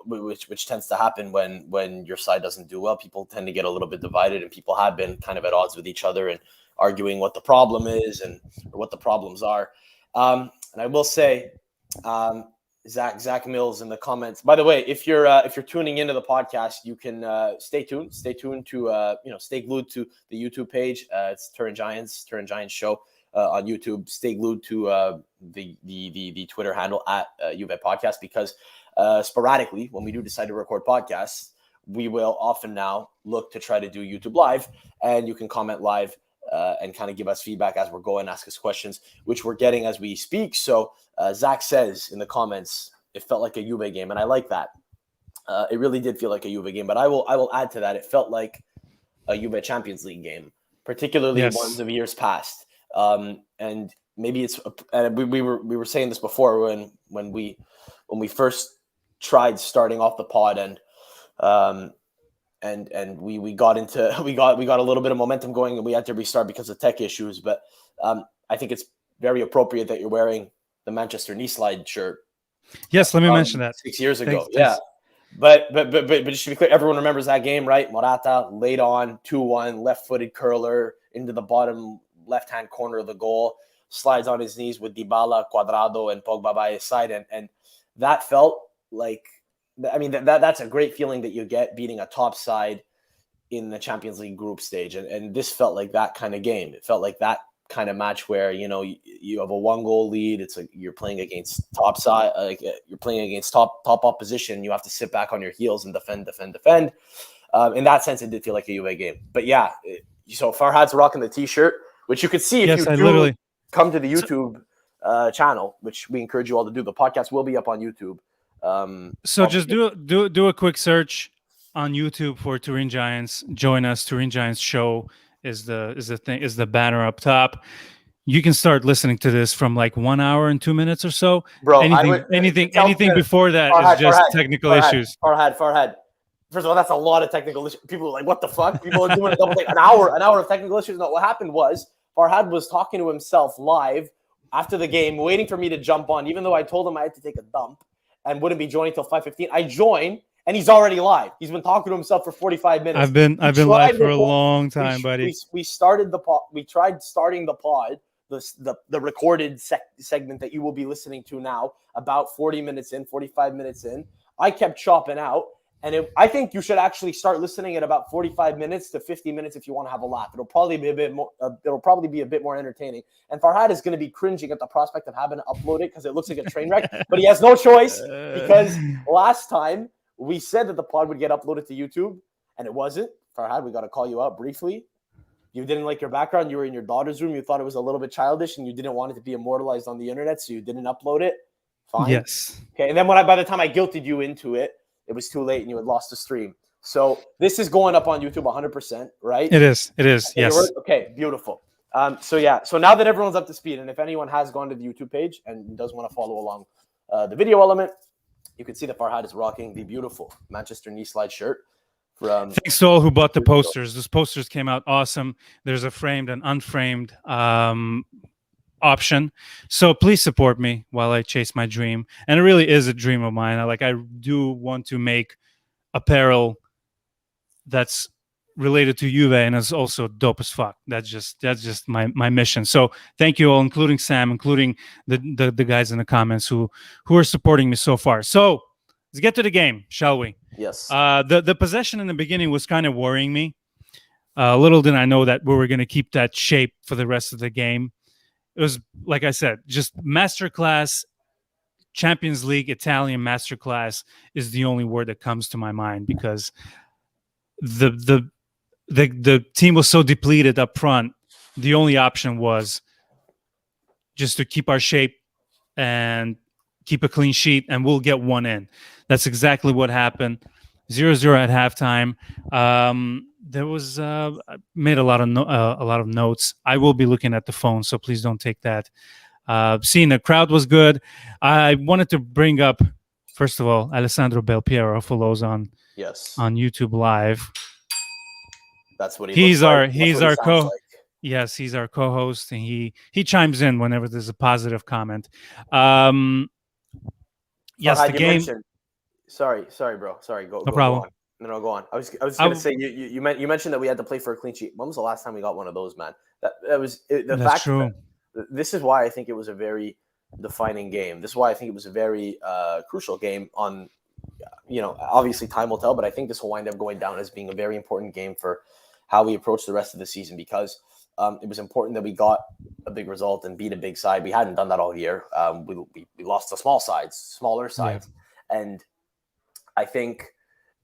which tends to happen when your side doesn't do well. People tend to get a little bit divided, and people have been kind of at odds with each other and arguing what the problem is or what the problems are. And I will say, Zach Mills in the comments. By the way, if you're tuning into the podcast, you can stay tuned to stay glued to the YouTube page. It's Turin Giants show on YouTube. Stay glued to the Twitter handle at Juve Podcast, because sporadically, when we do decide to record podcasts, we will often now look to try to do YouTube live, and you can comment live and kind of give us feedback as we're going, ask us questions, which we're getting as we speak. So Zach says in the comments, it felt like a Juve game, and I like that. It really did feel like a Juve game, but I will add to that. It felt like a Juve Champions League game, particularly ones of years past. And maybe it's we were saying this before when we first tried starting off the pod, and we got a little bit of momentum going, and we had to restart because of tech issues. But I think it's very appropriate that you're wearing the Manchester knee slide shirt. Yes, let me mention that 6 years ago. Thanks. Yeah. But just to be clear, everyone remembers that game, right? Morata laid on 2-1, left-footed curler into the bottom left-hand corner of the goal, slides on his knees with Dybala, Cuadrado, and Pogba by his side, and that felt like, I mean, that's a great feeling that you get beating a top side in the Champions League group stage, and this felt like that kind of game. It felt like that kind of match where you have a 1-goal lead. It's like you're playing against top side, you're playing against top opposition. You have to sit back on your heels and defend. In that sense, it did feel like a Juve game. But yeah, so Farhad's rocking the T-shirt, which you could see if you come to the YouTube channel, which we encourage you all to do. The podcast will be up on YouTube. So just do a quick search on YouTube for Turin Giants. Join us. Turin Giants show is the banner up top. You can start listening to this from like 1 hour and 2 minutes or so. Bro, anything before that is just technical issues. Farhad. First of all, that's a lot of technical issues. People are like, what the fuck? People are doing a double take. An hour of technical issues. No, what happened was Farhad was talking to himself live after the game, waiting for me to jump on, even though I told him I had to take a dump and wouldn't be joining till 5:15. I joined, and he's already live. He's been talking to himself for 45 minutes. I've been live for a long time, buddy. We started the pod. We tried starting the pod, the recorded segment that you will be listening to now, about 45 minutes in. I kept chopping out, and I think you should actually start listening at about 45 minutes to 50 minutes if you want to have a laugh. It'll probably be a bit more. It'll probably be a bit more entertaining. And Farhad is going to be cringing at the prospect of having to upload it because it looks like a train wreck. But he has no choice, because last time we said that the pod would get uploaded to YouTube, and it wasn't. Farhad, we got to call you out briefly. You didn't like your background. You were in your daughter's room. You thought it was a little bit childish, and you didn't want it to be immortalized on the internet, so you didn't upload it. Fine. Yes. Okay. And then by the time I guilted you into it, it was too late, and you had lost the stream. So this is going up on YouTube 100%, right? It is. Yes. Okay. Beautiful. So now that everyone's up to speed, and if anyone has gone to the YouTube page and does want to follow along the video element, you can see that Farhad is rocking the beautiful Manchester knee slide shirt. Thanks to all who bought the posters. Those posters came out awesome. There's a framed and unframed option. So please support me while I chase my dream. And it really is a dream of mine. I do want to make apparel that's related to Juve and is also dope as fuck. That's just my mission. So thank you all, including Sam, including the guys in the comments who are supporting me so far. So let's get to the game, shall we? Yes. The possession in the beginning was kind of worrying me. Little did I know that we were going to keep that shape for the rest of the game. It was, like I said, just masterclass. Champions League Italian masterclass is the only word that comes to my mind, because the team was so depleted up front. The only option was just to keep our shape and keep a clean sheet, and we'll get one in. That's exactly what happened. 0-0 at halftime. There was I made a lot of notes. I will be looking at the phone, so please don't take that. Seeing the crowd was good. I wanted to bring up, first of all, Alessandro Belpiero, follows Yes, on YouTube Live. that's what he looks He's like. our That's he's what he our sounds co like. Yes, he's our co-host, and he chimes in whenever there's a positive comment. Um, yes, the Farhad, you game. mentioned. Sorry, bro. Sorry, No go problem. on. No, go on. I was just I, gonna say you mentioned that we had to play for a clean sheet. When was the last time we got one of those, man? That was the that's fact true. that this is why I think it was a very defining game. This is why I think it was a very crucial game. On obviously time will tell, but I think this will wind up going down as being a very important game for how we approach the rest of the season because it was important that we got a big result and beat a big side. We hadn't done that all year. We lost to smaller sides, and I think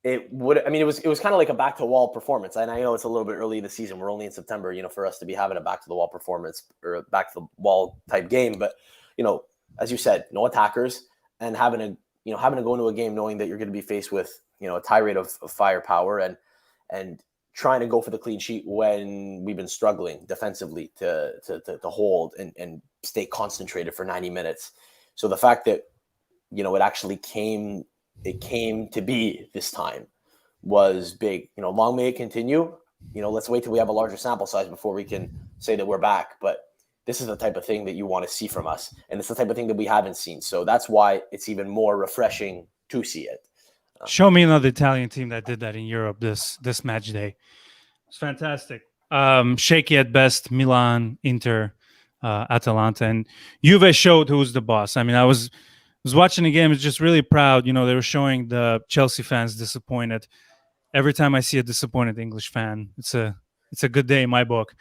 it would. I mean, it was kind of like a back to the wall performance. And I know it's a little bit early in the season. We're only in September, for us to be having a back to the wall performance or a back to the wall type game. But as you said, no attackers and having to go into a game knowing that you're going to be faced with a tirade of firepower and trying to go for the clean sheet when we've been struggling defensively to hold and stay concentrated for 90 minutes. So the fact that it actually came to be this time was big. Long may it continue. Let's wait till we have a larger sample size before we can say that we're back. But this is the type of thing that you want to see from us, and it's the type of thing that we haven't seen. So that's why it's even more refreshing to see it. Show me another Italian team that did that in Europe this match day. It's fantastic. Shaky at best. Milan, Inter, Atalanta, and Juve showed who's the boss. I mean, I was watching the game. I was just really proud. They were showing the Chelsea fans disappointed. Every time I see a disappointed English fan, it's a good day in my book.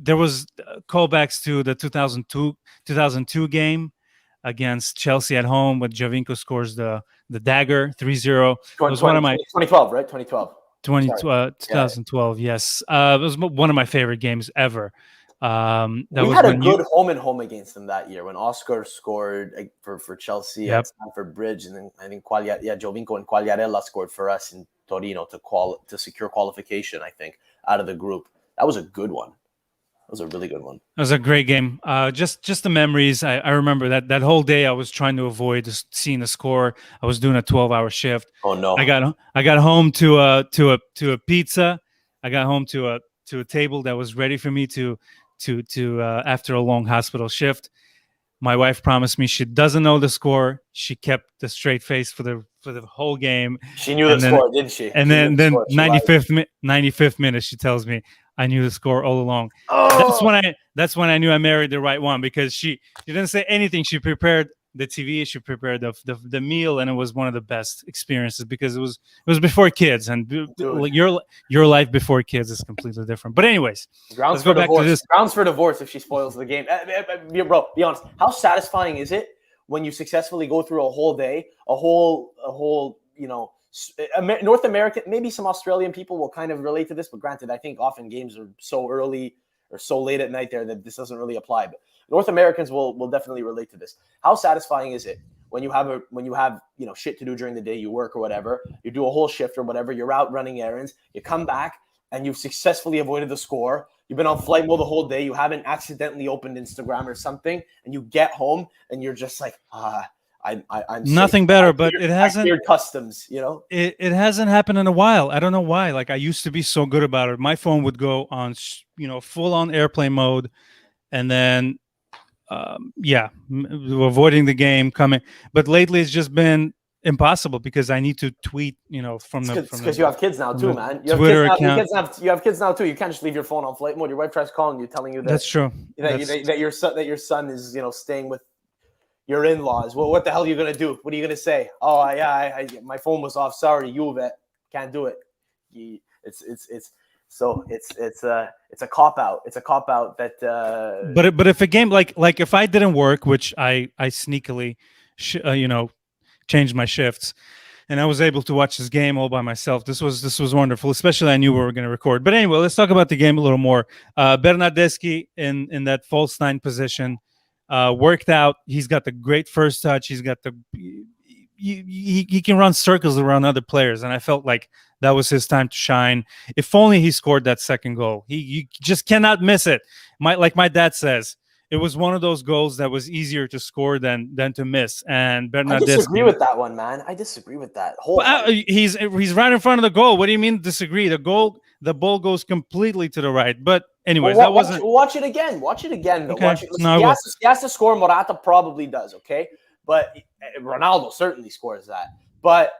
There was callbacks to the 2002 game against Chelsea at home when Javinko scores the dagger 3-0. It was one of my 2012, right? 2012. 2012, yes. It was one of my favorite games ever. We had a good home and home against them that year when Oscar scored for Chelsea at Stamford Bridge, and then I think Jovinko and Quagliarella scored for us in Torino to secure qualification. I think out of the group. That was a good one. It was a really good one. It was a great game. Just the memories. I remember that whole day I was trying to avoid seeing the score. I was doing a 12-hour shift. Oh no! I got home to a pizza. I got home to a table that was ready for me to after a long hospital shift. My wife promised me she doesn't know the score. She kept the straight face for the whole game. She knew the score, didn't she? And then 95th minute, she tells me I knew the score all along. Oh! That's when I knew I married the right one, because she didn't say anything. She prepared the TV, she prepared the meal, and it was one of the best experiences because it was before kids, and your life before kids is completely different. But anyways, grounds for divorce. Grounds for divorce if she spoils the game. Bro, be honest. How satisfying is it when you successfully go through a whole day, a whole North American, maybe some Australian people will kind of relate to this, but granted, I think often games are so early or so late at night there that this doesn't really apply. But North Americans will definitely relate to this. How satisfying is it when you have shit to do during the day, you work or whatever, you do a whole shift or whatever, you're out running errands, you come back and you've successfully avoided the score. You've been on flight mode the whole day. You haven't accidentally opened Instagram or something, and you get home and you're just like, I'm nothing better, but it hasn't customs, It hasn't happened in a while. I don't know why. Like, I used to be so good about it. My phone would go on, full on airplane mode, and then, avoiding the game coming. But lately, it's just been impossible because I need to tweet, from because you have kids now too, man. You have Twitter kids now, account. You have kids now too. You can't just leave your phone on flight mode. Your wife tries calling you, telling you that that's true. That your son is staying with your in-laws. Well, what the hell are you gonna do? What are you gonna say? Oh yeah, my phone was off. Sorry, Juve, can't do it. It's a cop out. It's a cop out that. But if a game like if I didn't work, which I sneakily, changed my shifts, and I was able to watch this game all by myself. This was wonderful. Especially I knew we were going to record. But anyway, let's talk about the game a little more. Bernardeschi in that false nine position. Worked out. He's got the great first touch. He's got he can run circles around other players, and I felt like that was his time to shine. If only he scored that second goal. You just cannot miss it. Like my dad says, it was one of those goals that was easier to score than to miss. And I disagree with that one, man. I disagree with that. He's right in front of the goal. What do you mean disagree? The ball goes completely to the right. But anyways, that wasn't. Watch it again. Watch it again. Though. Okay. Watch it. Listen, he has to score. Morata probably does. Okay, but Ronaldo certainly scores that. But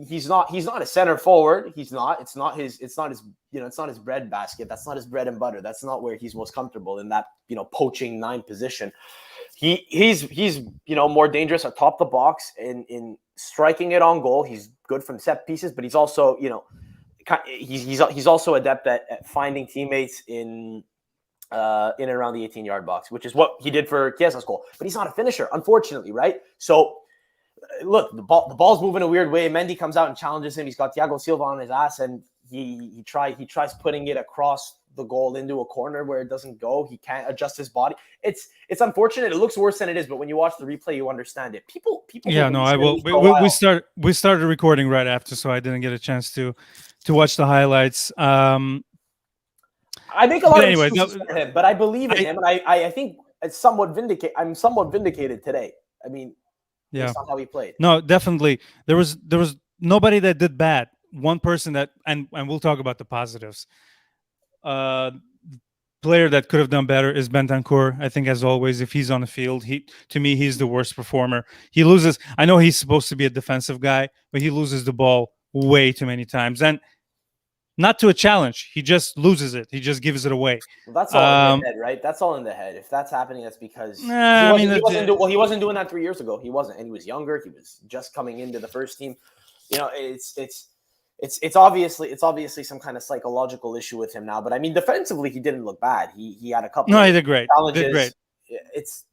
he's not a center forward. He's not. It's not his bread basket. That's not his bread and butter. That's not where he's most comfortable, in that poaching 9 position. He's more dangerous atop the box in striking it on goal. He's good from set pieces, but he's also he's also adept at finding teammates in and around the 18-yard box, which is what he did for Chiesa's goal. But he's not a finisher, unfortunately, right? So look, the ball's moving a weird way. Mendy comes out and challenges him. He's got Thiago Silva on his ass, and he tries putting it across the goal into a corner where it doesn't go. He can't adjust his body. It's unfortunate. It looks worse than it is, but when you watch the replay, you understand it. People. Yeah, no, I will. We started recording right after, so I didn't get a chance to watch the highlights. I make a lot of excuses for him, but I believe in him, and I think it's somewhat vindicated. I'm somewhat vindicated today. I mean, based on how he played. No, definitely. There was nobody that did bad. One person that, and we'll talk about the positives. Player that could have done better is Bentancur. I think, as always, if he's on the field, to me he's the worst performer. He loses. I know he's supposed to be a defensive guy, but he loses the ball way too many times, and not to a challenge. He just loses it. He just gives it away. Well, that's all in the head, right? That's all in the head. If that's happening, that's because he wasn't doing that 3 years ago. He wasn't, and he was younger. He was just coming into the first team. It's obviously some kind of psychological issue with him now. But I mean, defensively, he didn't look bad. He had a couple. No, he did great. Challenges. Did great. It's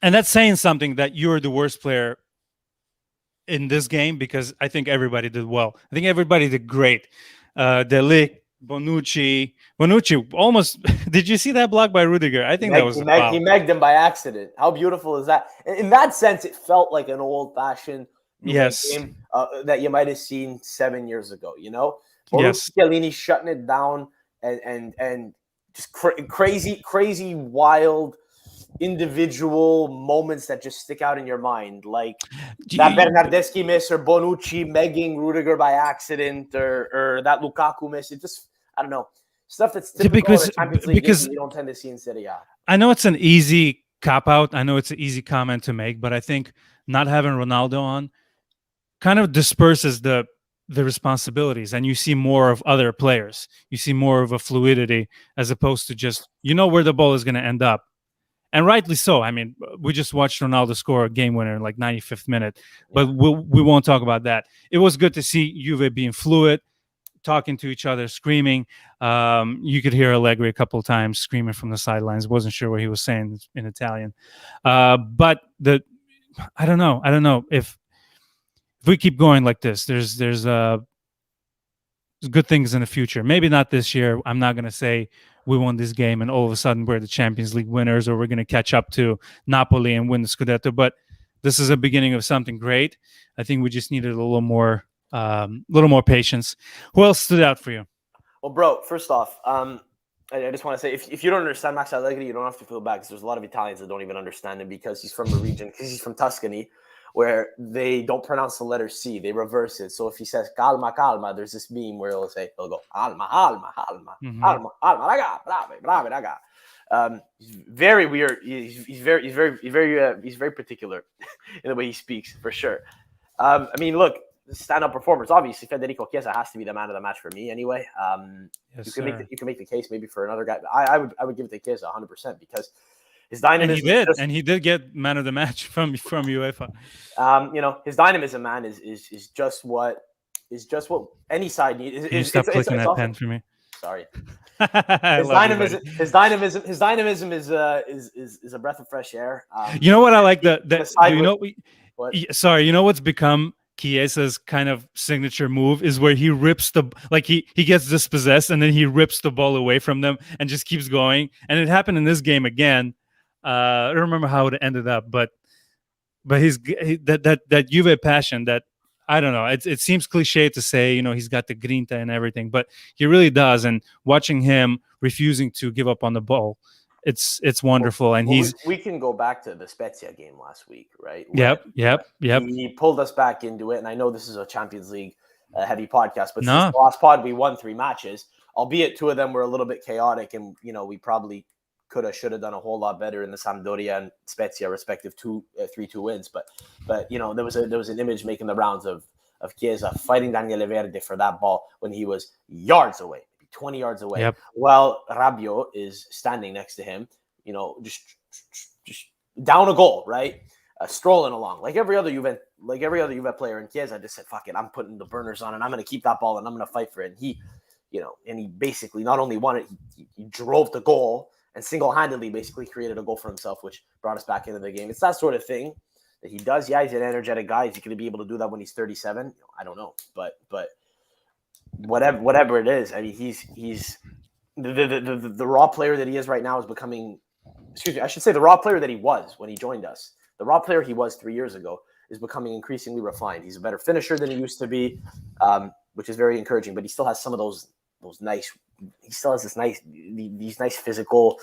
and that's saying something, that you're the worst player in this game, because I think everybody did well. I think everybody did great. Delic, Bonucci almost. Did you see that block by Rudiger? I think that was he megged him by accident. How beautiful is that? In that sense, it felt like an old-fashioned game that you might have seen 7 years ago. Yes. Chiellini shutting it down and just crazy, wild individual moments that just stick out in your mind, like that Bernardeschi miss, or Bonucci megging Rudiger by accident, or that Lukaku miss. It just, I don't know, stuff that's typical of the Champions League because you don't tend to see in Serie A. I know it's an easy cop-out. I know it's an easy comment to make, but I think not having Ronaldo on kind of disperses the responsibilities, and you see more of other players. You see more of a fluidity, as opposed to just, where the ball is going to end up. And rightly so. I mean, we just watched Ronaldo score a game winner in like 95th minute, but we won't talk about that. It was good to see Juve being fluid, talking to each other, screaming. You could hear Allegri a couple of times screaming from the sidelines. Wasn't sure what he was saying in Italian. But I don't know if we keep going like this, there's good things in the future. Maybe not this year. I'm not going to say we won this game and all of a sudden we're the Champions League winners, or we're going to catch up to Napoli and win the Scudetto. But this is a beginning of something great. I think we just needed a little more patience. Who else stood out for you? Well, bro, first off, I just want to say, if you don't understand Max Allegri, you don't have to feel bad, because there's a lot of Italians that don't even understand him, because he's from the region, because he's from Tuscany, where they don't pronounce the letter C, they reverse it. So if he says calma, calma, there's this meme where he'll go alma, alma, alma, alma, alma, raga, brave, raga. He's very weird. He's very particular in the way he speaks, for sure. I mean, look, stand-up performers. Obviously, Federico Chiesa has to be the man of the match for me, anyway. Yes, you can make the case maybe for another guy. I would give it to Chiesa 100%, because his dynamism. And he did get man of the match from UEFA. His dynamism, man, is just what any side needs. Can you stop clicking that pen for me? Sorry. His dynamism is a breath of fresh air. You know what I like? You know what's become Chiesa's kind of signature move is where he rips he gets dispossessed and then he rips the ball away from them and just keeps going. And it happened in this game again. I don't remember how it ended up, but but that Juve passion that I don't know. It seems cliche to say, he's got the grinta and everything, but he really does. And watching him refusing to give up on the ball, it's wonderful. And we can go back to the Spezia game last week, right? Yep. He pulled us back into it, and I know this is a Champions League heavy podcast, but No. since the last pod, we won 3 matches, albeit 2 of them were a little bit chaotic, and we probably should have done a whole lot better in the Sampdoria and Spezia respective 3-2 wins. But there was an image making the rounds of Chiesa fighting Daniele Verde for that ball when he was yards away, 20 yards away. Yep. While Rabiot is standing next to him, just down a goal, right? Strolling along like every other Juve player. And Chiesa just said, "Fuck it, I'm putting the burners on, and I'm going to keep that ball, and I'm going to fight for it." And he basically not only won it, he drove the goal and single-handedly basically created a goal for himself, which brought us back into the game. It's that sort of thing that he does. Yeah, he's an energetic guy. Is he going to be able to do that when he's 37? I don't know, but whatever it is, I mean, he's the raw player that he is right now is becoming. Excuse me, I should say the raw player that he was when he joined us. The raw player he was 3 years ago is becoming increasingly refined. He's a better finisher than he used to be, which is very encouraging. But he still has some of those nice. He still has these nice physical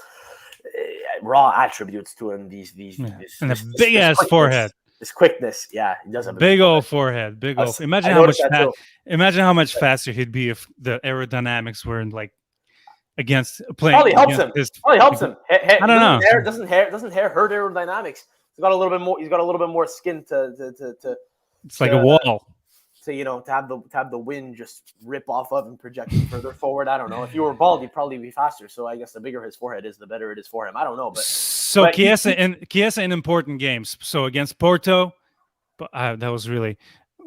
raw attributes to him. And a big ass forehead. This quickness, yeah, he does have a big old forehead. Big old. Imagine how much faster he'd be if the aerodynamics were like against playing. Probably helps him. Probably helps him. I don't know. Doesn't hair hurt aerodynamics? He's got a little bit more. He's got a little bit more skin to. It's like a wall. To have the wind just rip off of and project him further forward. I don't know. If you were bald, he'd probably be faster. So I guess the bigger his forehead is, the better it is for him. I don't know, but Chiesa in important games. So against Porto, that was really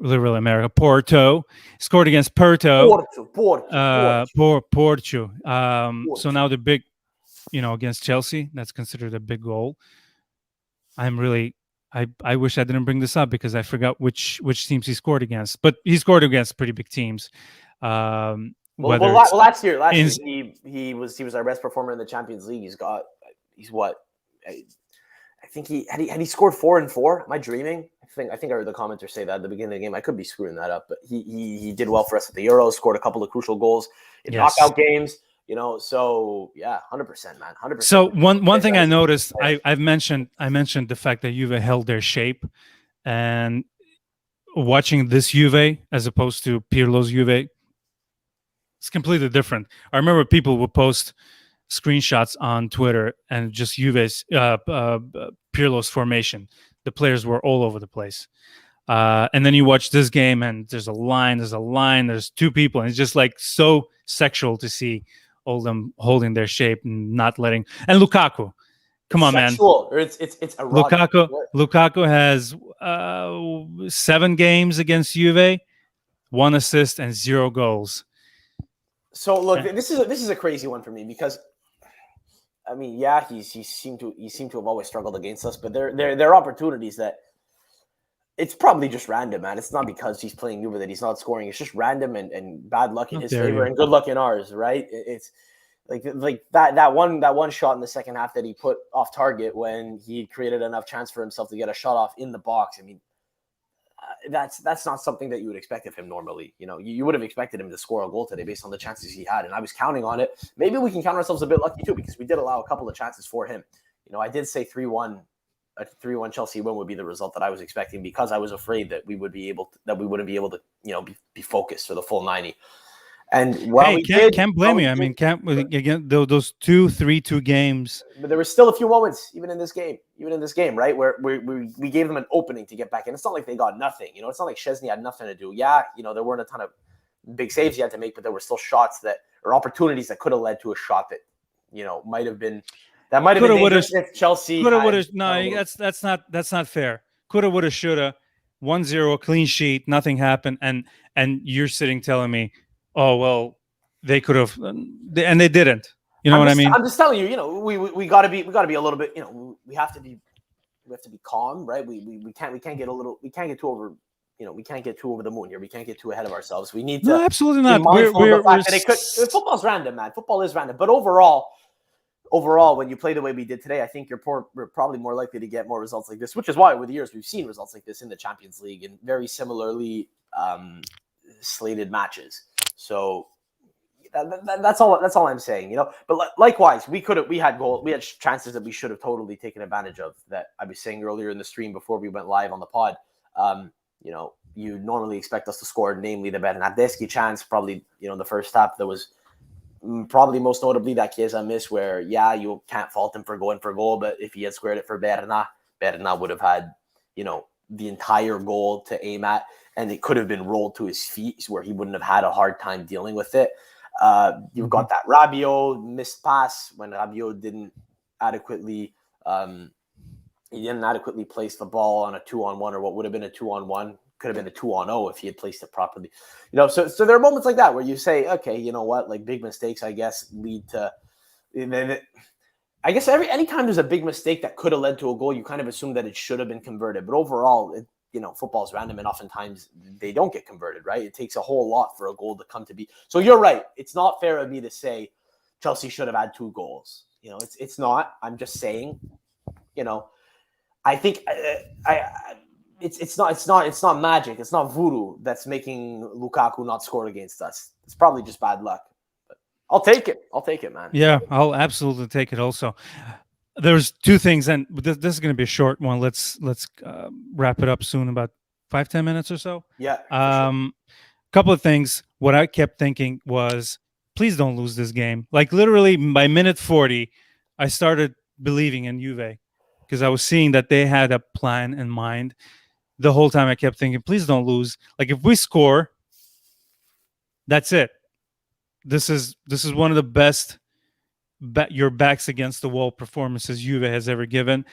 America. Porto scored against Porto. Porto. So now the big, against Chelsea, that's considered a big goal. I wish I didn't bring this up because I forgot which teams he scored against, but he scored against pretty big teams. Last year he was our best performer in the Champions League. He's what? I think had he scored 4 and 4. Am I dreaming? I think I heard the commenter say that at the beginning of the game. I could be screwing that up, but he did well for us at the Euros. Scored a couple of crucial goals in knockout games. So yeah, 100%, man, 100%. So one thing I noticed, I mentioned the fact that Juve held their shape, and watching this Juve as opposed to Pirlo's Juve, it's completely different. I remember people would post screenshots on Twitter and just Juve's Pirlo's formation. The players were all over the place. And then you watch this game and there's a line, there's 2 people, and it's just like so sexual to see all of them holding their shape and not letting. And Lukaku, come on, sexual, man. Or it's erotic. Lukaku has 7 games against Juve, 1 assist and 0 goals. So look, this is a crazy one for me because, I mean, yeah, he seemed to have always struggled against us, but there are opportunities that it's probably just random, man. It's not because he's playing Juve that he's not scoring. It's just random and bad luck in his favor and good luck in ours, right? It's like that one shot in the second half that he put off target when he created enough chance for himself to get a shot off in the box. I mean, that's not something that you would expect of him normally. You would have expected him to score a goal today based on the chances he had, and I was counting on it. Maybe we can count ourselves a bit lucky too because we did allow a couple of chances for him. I did say 3-1. A 3-1 Chelsea win would be the result that I was expecting because I was afraid that we wouldn't be able to, be focused for the full 90. And can't blame you. I mean, again those 3-2 games. But there were still a few moments, even in this game, right, where we gave them an opening to get back in. It's not like they got nothing. It's not like Szczesny had nothing to do. Yeah, there weren't a ton of big saves you had to make, but there were still shots or opportunities that could have led to a shot that might have been. That might have been dangerous if Chelsea. No, that's not fair. Coulda, woulda, shoulda. 1-0, clean sheet, nothing happened, and you're sitting telling me, oh well, they could have, and they didn't. What I mean? I'm just telling you. We gotta be a little bit. We have to be calm, right? We can't get too over. We can't get too over the moon here. We can't get too ahead of ourselves. We need to absolutely not. Be mindful of the fact that football's random, man. Football is random, but overall, overall, when you play the way we did today, I think we're probably more likely to get more results like this, which is why over the years we've seen results like this in the Champions League and very similarly slated matches. So that's all I'm saying, you know. But likewise, we had chances that we should have totally taken advantage of. That I was saying earlier in the stream before we went live on the pod. You know, you normally expect us to score, namely the Bernardeschi chance. Probably, you know, the first half there was probably most notably that Chiesa miss, where you can't fault him for going for goal, but if he had squared it for Berna would have had, you know, the entire goal to aim at, and it could have been rolled to his feet where he wouldn't have had a hard time dealing with it. You've got that Rabiot missed pass when Rabiot didn't adequately place the ball on a 2-on-1 or what would have been a 2-on-1. Could have been a 2-on-0 if he had placed it properly. You know, so there are moments like that where you say, okay, you know what, like big mistakes, I guess, lead to. I guess anytime there's a big mistake that could have led to a goal, you kind of assume that it should have been converted. But overall, you know, football's random, and oftentimes they don't get converted, right? It takes a whole lot for a goal to come to be. So you're right. It's not fair of me to say Chelsea should have had 2 goals. You know, it's not. I'm just saying, you know, I think it's not magic. It's not voodoo that's making Lukaku not score against us. It's probably just bad luck. But I'll take it, man. Yeah, I'll absolutely take it also. There's 2 things, and this is going to be a short one. Let's wrap it up soon, about 5-10 minutes or so. Yeah. Sure. Couple of things. What I kept thinking was, please don't lose this game. Like literally by minute 40, I started believing in Juve because I was seeing that they had a plan in mind. The whole time I kept thinking, please don't lose. Like if we score, that's it. This is one of the best your backs against the wall performances Juve has ever given,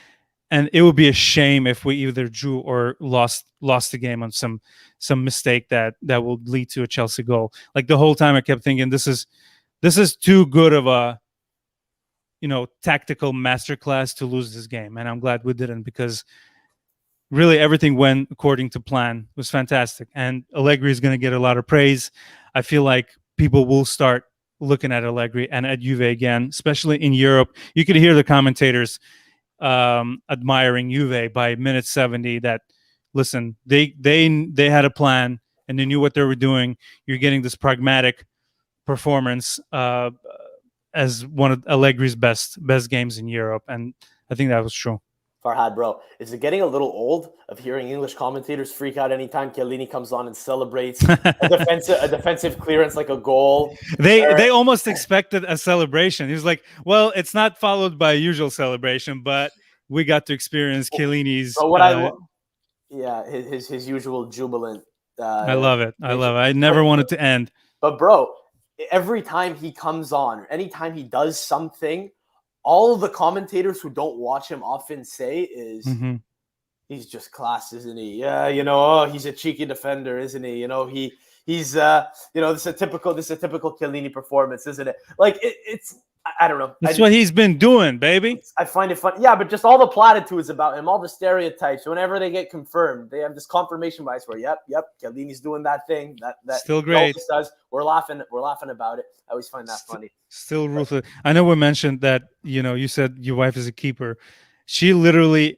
and it would be a shame if we either drew or lost the game on some mistake that will lead to a Chelsea goal. Like the whole time I kept thinking this is too good of a, you know, tactical masterclass to lose this game, and I'm glad we didn't, because really everything went according to plan. It was fantastic, and Allegri is going to get a lot of praise. I feel like people will start looking at Allegri and at Juve again, especially in Europe. You could hear the commentators admiring Juve by minute 70. That listen, they had a plan and they knew what they were doing. You're getting this pragmatic performance as one of Allegri's best games in Europe, and I think that was true. Farhad, bro, is it getting a little old of hearing English commentators freak out anytime Chiellini comes on and celebrates a defensive clearance like a goal? They almost expected a celebration. He was like, well, it's not followed by a usual celebration, but we got to experience Chiellini's. His usual jubilant. I love it. I never want it to end. But bro, every time he comes on, or anytime he does something, all of the commentators who don't watch him often say is, he's just class, isn't he? Yeah, you know, he's a cheeky defender, isn't he? You know, he's you know, this is a typical Chiellini performance, isn't it? Like it's I don't know. That's what he's been doing, baby. I find it fun. Yeah, but just all the platitudes about him, all the stereotypes, whenever they get confirmed, they have this confirmation bias where, yep, Chiellini's doing that thing. That still great. Does. We're laughing about it. I always find that funny. Still ruthless. I know we mentioned that, you know, you said your wife is a keeper. She literally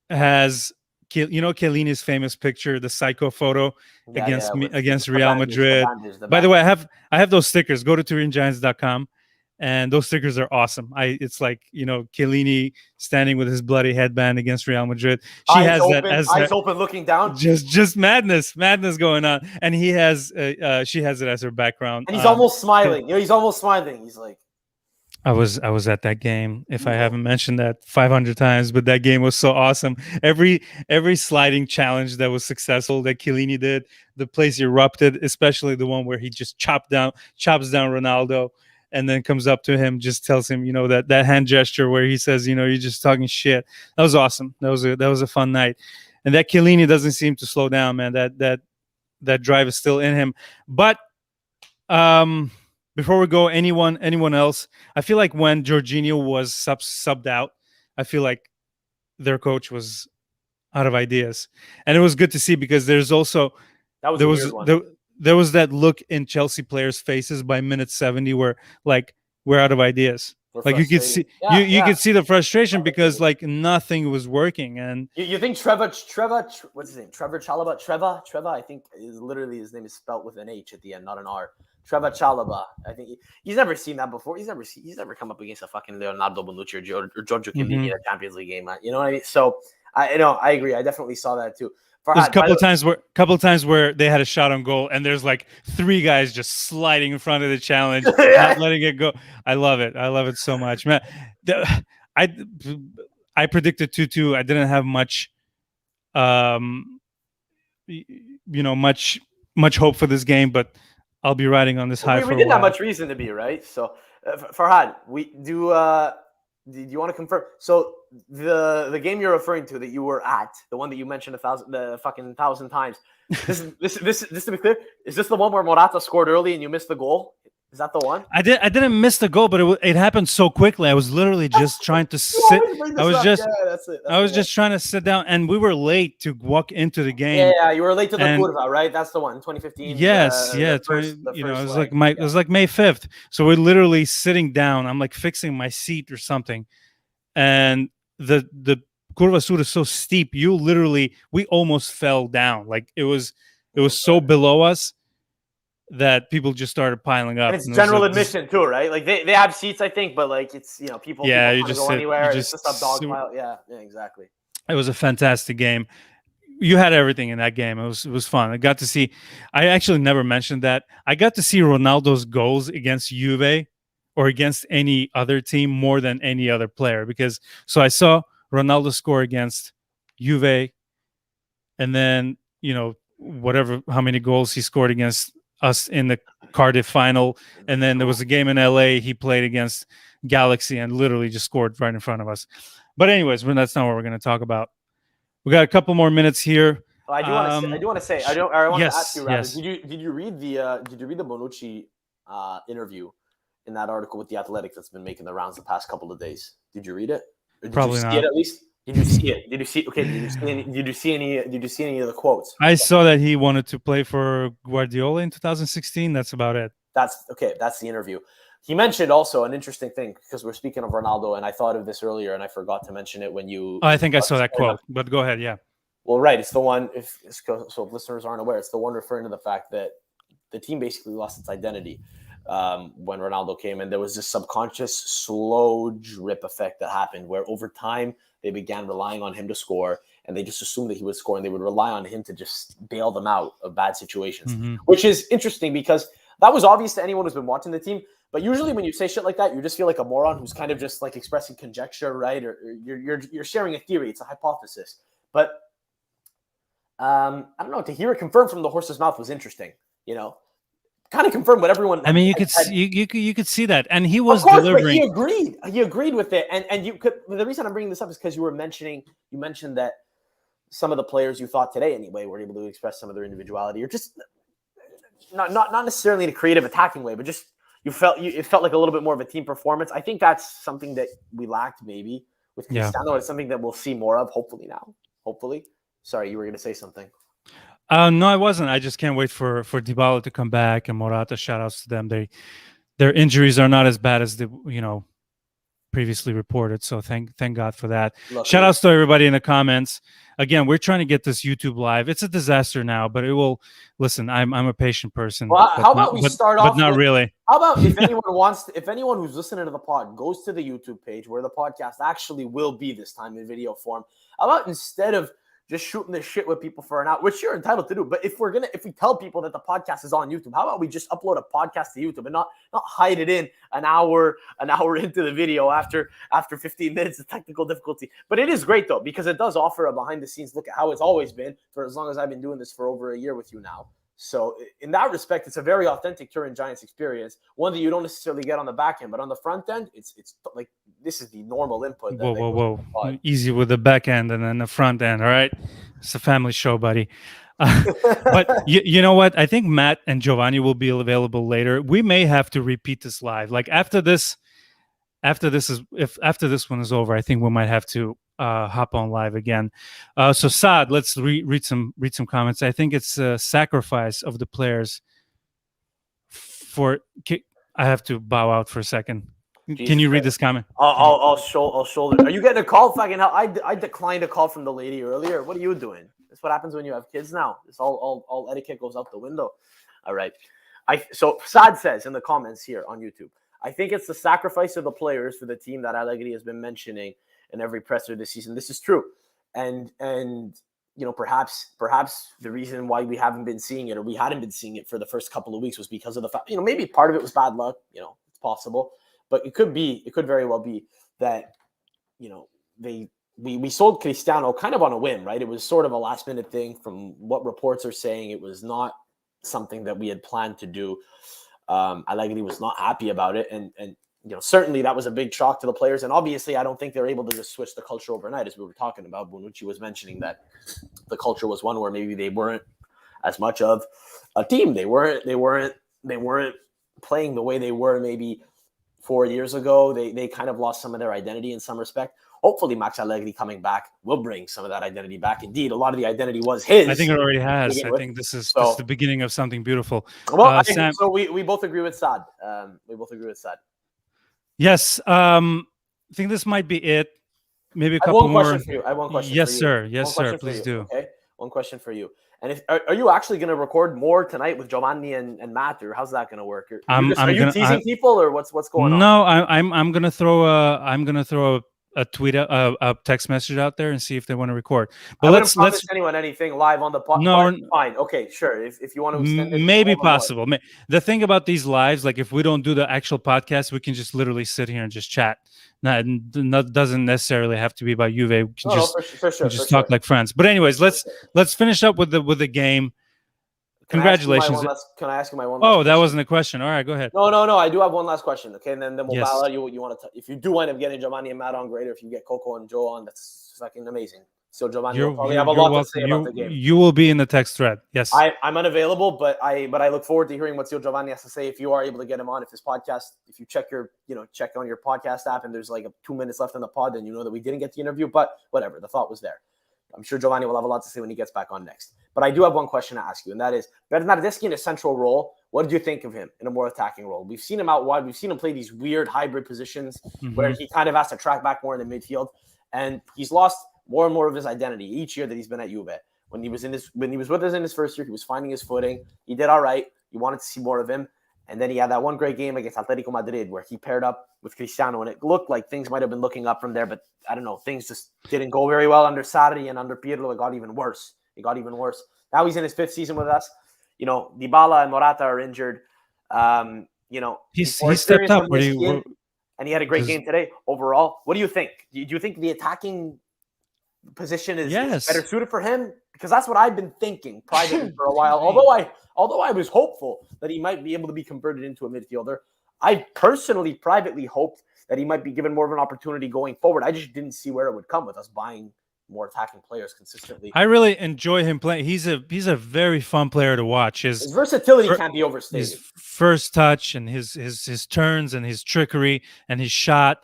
has, you know, Chiellini's famous picture, the psycho photo against Real Madrid. By the way, I have those stickers. Go to TurinGiants.com. And those stickers are awesome. It's like, you know, Chiellini standing with his bloody headband against Real Madrid. She eyes has open, that as eyes open, looking down. Just madness going on. And she has it as her background. And he's almost smiling. You know, he's almost smiling. He's like, I was at that game. If I haven't mentioned that 500 times, but that game was so awesome. Every sliding challenge that was successful that Chiellini did, the place erupted, especially the one where he just chops down Ronaldo. And then comes up to him, just tells him, you know, that hand gesture where he says, you know, you're just talking shit. That was awesome. That was a fun night. And that Chiellini doesn't seem to slow down, man. That drive is still in him. But before we go, anyone else? I feel like when Jorginho was subbed out, I feel like their coach was out of ideas, and it was good to see, because there was that look in Chelsea players' faces by minute 70 where, like, we're out of ideas. We're Like you could frustrated. see, Yeah, you yeah. could see the frustration because like nothing was working, and You think what's his name? Trevor Chalaba? Trevor, I think is literally his name is spelt with an H at the end, not an R. Trevor Chalaba. I think he's never seen that before. He's never come up against a fucking Leonardo Bonucci or Giorgio Chiellini in a Champions League game. You know what I mean? So I agree. I definitely saw that too. there's a Farhad, by the- couple of times where they had a shot on goal, and there's like three guys just sliding in front of the challenge, not letting it go. I love it. I love it so much, man. I I predicted 2-2. I didn't have much, much hope for this game, but I'll be riding on this high we for a didn't have while. much reason to be, right? So, Farhad, we do. Do you want to confirm? So the game you're referring to that you were at, the one that you mentioned the fucking thousand times. This to be clear, is this the one where Morata scored early and you missed the goal? Is that the one? I didn't miss the goal, but it happened so quickly. I was literally just trying to sit. I was just that's it. I was just trying to sit down, and we were late to walk into the game. Yeah, you were late to the and- curva, right? That's the one, 2015. Yes, yeah, the first it was leg. like it was like May 5th. So we're literally sitting down. I'm like fixing my seat or something, and the curva sur is so steep. We almost fell down. Like it was so below us that people just started piling up. And it's And it was general like, admission too, right? Like they have seats, I think, but like it's people. Yeah, people you can't just go sit- anywhere. you It's just just a dog sit- pile. Yeah, exactly. It was a fantastic game. You had everything in that game. It was fun. I got to see. I actually never mentioned that. I got to see Ronaldo's goals against Juve or against any other team more than any other player so I saw Ronaldo score against Juve, and then how many goals he scored against us in the Cardiff final, and then there was a game in LA he played against Galaxy and literally just scored right in front of us. But anyways, that's not what we're going to talk about. We got a couple more minutes here. Well, I do want to say. I want to ask you, rather. yes. Did you read the Bonucci interview in that article with the Athletic that's been making the rounds the past couple of days? Did you read it? Or did Probably you see not. it at least? Did you see it? Did you see? Okay. Did you see any of the quotes? I saw that he wanted to play for Guardiola in 2016. That's about it. That's okay. That's the interview. He mentioned also an interesting thing because we're speaking of Ronaldo, and I thought of this earlier, and I forgot to mention it when you. I think I saw that quote, but go ahead. Yeah. Well, right. It's the one. So if listeners aren't aware, it's the one referring to the fact that the team basically lost its identity when Ronaldo came, and there was this subconscious, slow drip effect that happened where over time they began relying on him to score, and they just assumed that he would score, and they would rely on him to just bail them out of bad situations, which is interesting because that was obvious to anyone who's been watching the team. But usually when you say shit like that, you just feel like a moron who's kind of just like expressing conjecture, right? Or you're sharing a theory. It's a hypothesis. But I don't know. To hear it confirmed from the horse's mouth was interesting. Kind of confirmed what everyone. I mean, you could see that, and he was of course, delivering. But he agreed. He agreed with it, and you could. The reason I'm bringing this up is because you mentioned that some of the players you thought today, anyway, were able to express some of their individuality, or just not necessarily in a creative attacking way, but just it felt like a little bit more of a team performance. I think that's something that we lacked maybe with Cristiano. It's something that we'll see more of, hopefully now. Hopefully. Sorry, you were going to say something. No, I wasn't. I just can't wait for Dybala to come back and Morata. Shout outs to them. Their injuries are not as bad as previously reported. So thank God for that. Luckily. Shout outs to everybody in the comments. Again, we're trying to get this YouTube live. It's a disaster now, but it will. Listen, I'm a patient person. Well, how about we start off? But not really. How about if anyone who's listening to the pod goes to the YouTube page where the podcast actually will be this time in video form. How about instead of just shooting this shit with people for an hour, which you're entitled to do. But if we tell people that the podcast is on YouTube, how about we just upload a podcast to YouTube and not hide it in an hour into the video after 15 minutes of technical difficulty. But it is great though, because it does offer a behind the scenes look at how it's always been for as long as I've been doing this for over a year with you now. So in that respect, it's a very authentic Turin Giants experience, one that you don't necessarily get on the back end, but on the front end, it's like this is the normal input. Whoa. Easy with the back end and then the front end, all right? It's a family show, buddy. But you know what? I think Matt and Giovanni will be available later. We may have to repeat this live. Like after this one is over, I think we might have to hop on live again. So Saad, let's read some comments. I think it's a sacrifice of the players I have to bow out for a second. Can you read this comment? I'll shoulder. Are you getting a call? Fucking hell! I declined a call from the lady earlier. What are you doing? That's what happens when you have kids now. It's all etiquette goes out the window. All right. So Sad says in the comments here on YouTube, I think it's the sacrifice of the players for the team that Allegri has been mentioning in every presser this season. This is true, and perhaps the reason why we haven't been seeing it, or we hadn't been seeing it for the first couple of weeks, was because of the fact, maybe part of it was bad luck. It's possible, but it could very well be that we sold Cristiano kind of on a whim, right? It was sort of a last minute thing. From what reports are saying, it was not something that we had planned to do. Allegri was not happy about it, and certainly that was a big shock to the players. And obviously, I don't think they're able to just switch the culture overnight, as we were talking about. Bonucci was mentioning that the culture was one where maybe they weren't as much of a team. They weren't playing the way they were maybe 4 years ago. They kind of lost some of their identity in some respect. Hopefully, Max Allegri coming back will bring some of that identity back. Indeed, a lot of the identity was his. I think it already has. I think this is the beginning of something beautiful. Well, Sam, so we both agree with Sad. Yes. I think this might be it. Maybe a couple more. I have one question yes, for you. sir. Yes, sir. Please do. Okay. One question for you. And are you actually going to record more tonight with Giovanni and Matt, or how's that going to work? Are you teasing people, or what's going on? No, I'm gonna throw a tweet, a text message out there and see if they want to record. But let's promise anyone anything live on the podcast. No, fine, okay, sure. If you want to extend it, maybe possible. The thing about these lives, like if we don't do the actual podcast, we can just literally sit here and just chat. That doesn't necessarily have to be about Juve. We can just talk like friends. But anyways, let's finish up with the game. Congratulations. Can I ask you my one last question? That wasn't a question. All right, go ahead. No. I do have one last question. Okay, and then we'll bow out. You want to? If you do wind up getting Giovanni and Matt on, great. Or if you get Coco and Joe on, that's fucking amazing. So Giovanni will probably have a lot to say about the game. You will be in the text thread. Yes. I'm unavailable, but I look forward to hearing what Giovanni has to say. If you are able to get him on, if you check on your podcast app and there's like 2 minutes left in the pod, then you know that we didn't get the interview. But whatever, the thought was there. I'm sure Giovanni will have a lot to say when he gets back on next. But I do have one question to ask you, and that is, Bernardeschi in a central role, what did you think of him in a more attacking role? We've seen him out wide. We've seen him play these weird hybrid positions where he kind of has to track back more in the midfield. And he's lost more and more of his identity each year that he's been at Juve. When he was with us in his first year, he was finding his footing. He did all right. You wanted to see more of him. And then he had that one great game against Atletico Madrid where he paired up with Cristiano, and it looked like things might have been looking up from there, but I don't know. Things just didn't go very well under Sarri, and under Pirlo, it got even worse. Now he's in his 5th season with us. Dybala and Morata are injured. He stepped up. And he had a great game today. Overall, what do you think? Do you think the attacking position is better suited for him? Because that's what I've been thinking privately for a while. Although I was hopeful that he might be able to be converted into a midfielder, I personally privately hoped that he might be given more of an opportunity going forward. I just didn't see where it would come with us buying more attacking players consistently. I really enjoy him playing. He's a very fun player to watch. His versatility can't be overstated. His first touch and his turns and his trickery and his shot.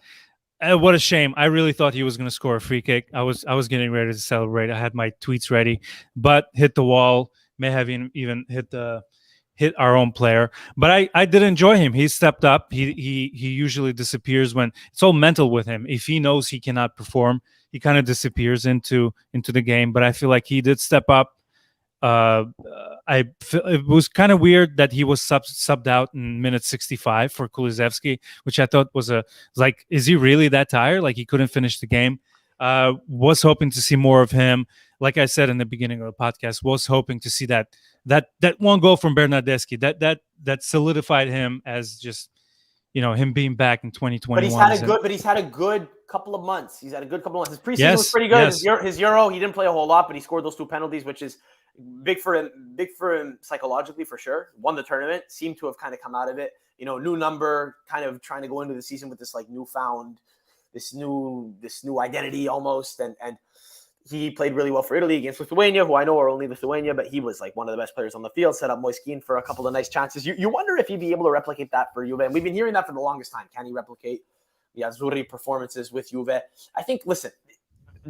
What a shame. I really thought he was going to score a free kick. I was getting ready to celebrate. I had my tweets ready, but hit the wall. May have even hit our own player. But I did enjoy him. He stepped up. He usually disappears when it's all mental with him. If he knows he cannot perform, he kind of disappears into the game. But I feel like he did step up. It was kind of weird that he was subbed out in minute 65 for Kulusevski, which I thought was is he really that tired? Like he couldn't finish the game. Was hoping to see more of him. Like I said in the beginning of the podcast, was hoping to see that one goal from Bernardeschi that solidified him as just him being back in 2021. But he's had a good couple of months. His preseason was pretty good. Yes. His Euro, he didn't play a whole lot, but he scored those 2 penalties, which is big for him psychologically for sure. Won the tournament, seemed to have kind of come out of it. New number, kind of trying to go into the season with this like newfound, this new identity almost, and he played really well for Italy against Lithuania, who I know are only Lithuania, but he was like one of the best players on the field, set up Moiskin for a couple of nice chances. You wonder if he'd be able to replicate that for Juve, and we've been hearing that for the longest time. Can he replicate the Azzurri performances with Juve? I think, listen,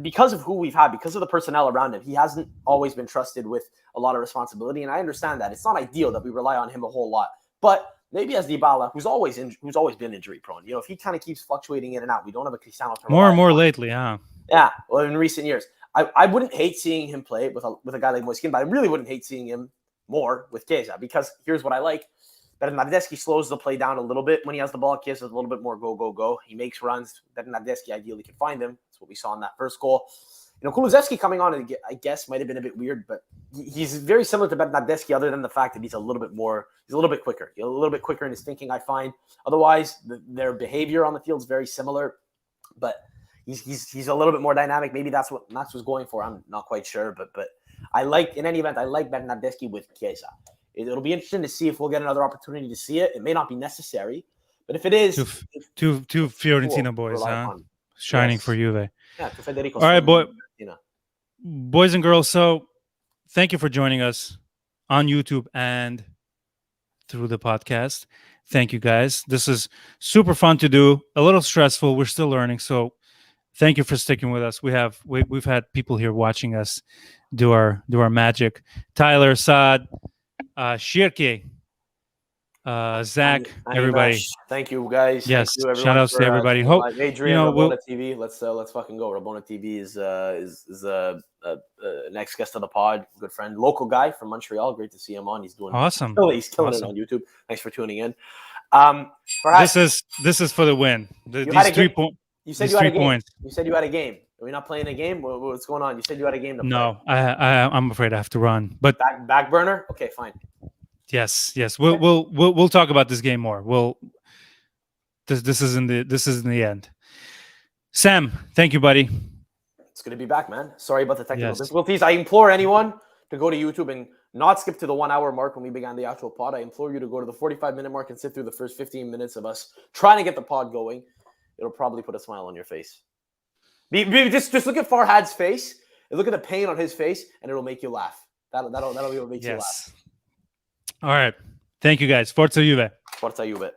because of who we've had, because of the personnel around him, he hasn't always been trusted with a lot of responsibility, and I understand that. It's not ideal that we rely on him a whole lot, but Maybe as Dybala, who's always been injury prone. You know, if he kind of keeps fluctuating in and out, we don't have a Cristiano to More rely and more on. lately, huh? Yeah, well, in recent years, I wouldn't hate seeing him play with a guy like Moiskin, but I really wouldn't hate seeing him more with Chiesa, because here's what I like. Bernardeschi slows the play down a little bit when he has the ball. Chiesa is a little bit more go, go, go. He makes runs. Bernardeschi ideally can find him. That's what we saw in that first goal. You know, Kulusevski coming on, I guess, might have been a bit weird, but he's very similar to Bernardeschi other than the fact that he's a little bit quicker. He's a little bit quicker in his thinking, I find. Otherwise, their behavior on the field is very similar, but he's a little bit more dynamic. Maybe that's what Max was going for. I'm not quite sure, but in any event, I like Bernardeschi with Chiesa. It'll be interesting to see if we'll get another opportunity to see it. It may not be necessary, but if it is, two Fiorentina boys, huh? Shining for Juve. Yeah, to Federico. All right, boys and girls. So, thank you for joining us on YouTube and through the podcast. Thank you, guys. This is super fun to do. A little stressful. We're still learning, so thank you for sticking with us. We've had people here watching us do our magic. Tyler, Saad, Shirke, Zach, everybody. Thank you, guys. Yes, Thank you, shout outs to everybody. Hope Adrian, Rabona TV. Let's fucking go. Rabona TV is next guest of the pod. Good friend, local guy from Montreal. Great to see him on. He's doing awesome. He's killing it on YouTube. Thanks for tuning in. Perhaps, this is for the win. These 3 points. You said you had a game. You said you had a game. Are we not playing a game? What's going on? You said you had a game to play. No, I'm afraid I have to run. But back burner. Okay, fine. Yes. We'll talk about this game more. This is in the end. Sam, thank you, buddy. It's good to be back, man. Sorry about the technical difficulties. I implore anyone to go to YouTube and not skip to the 1 hour mark when we began the actual pod. I implore you to go to the 45-minute mark and sit through the first 15 minutes of us trying to get the pod going. It'll probably put a smile on your face. Just look at Farhad's face and look at the pain on his face, and it'll make you laugh. That'll be what makes you laugh. All right. Thank you, guys. Forza Juve. Forza Juve.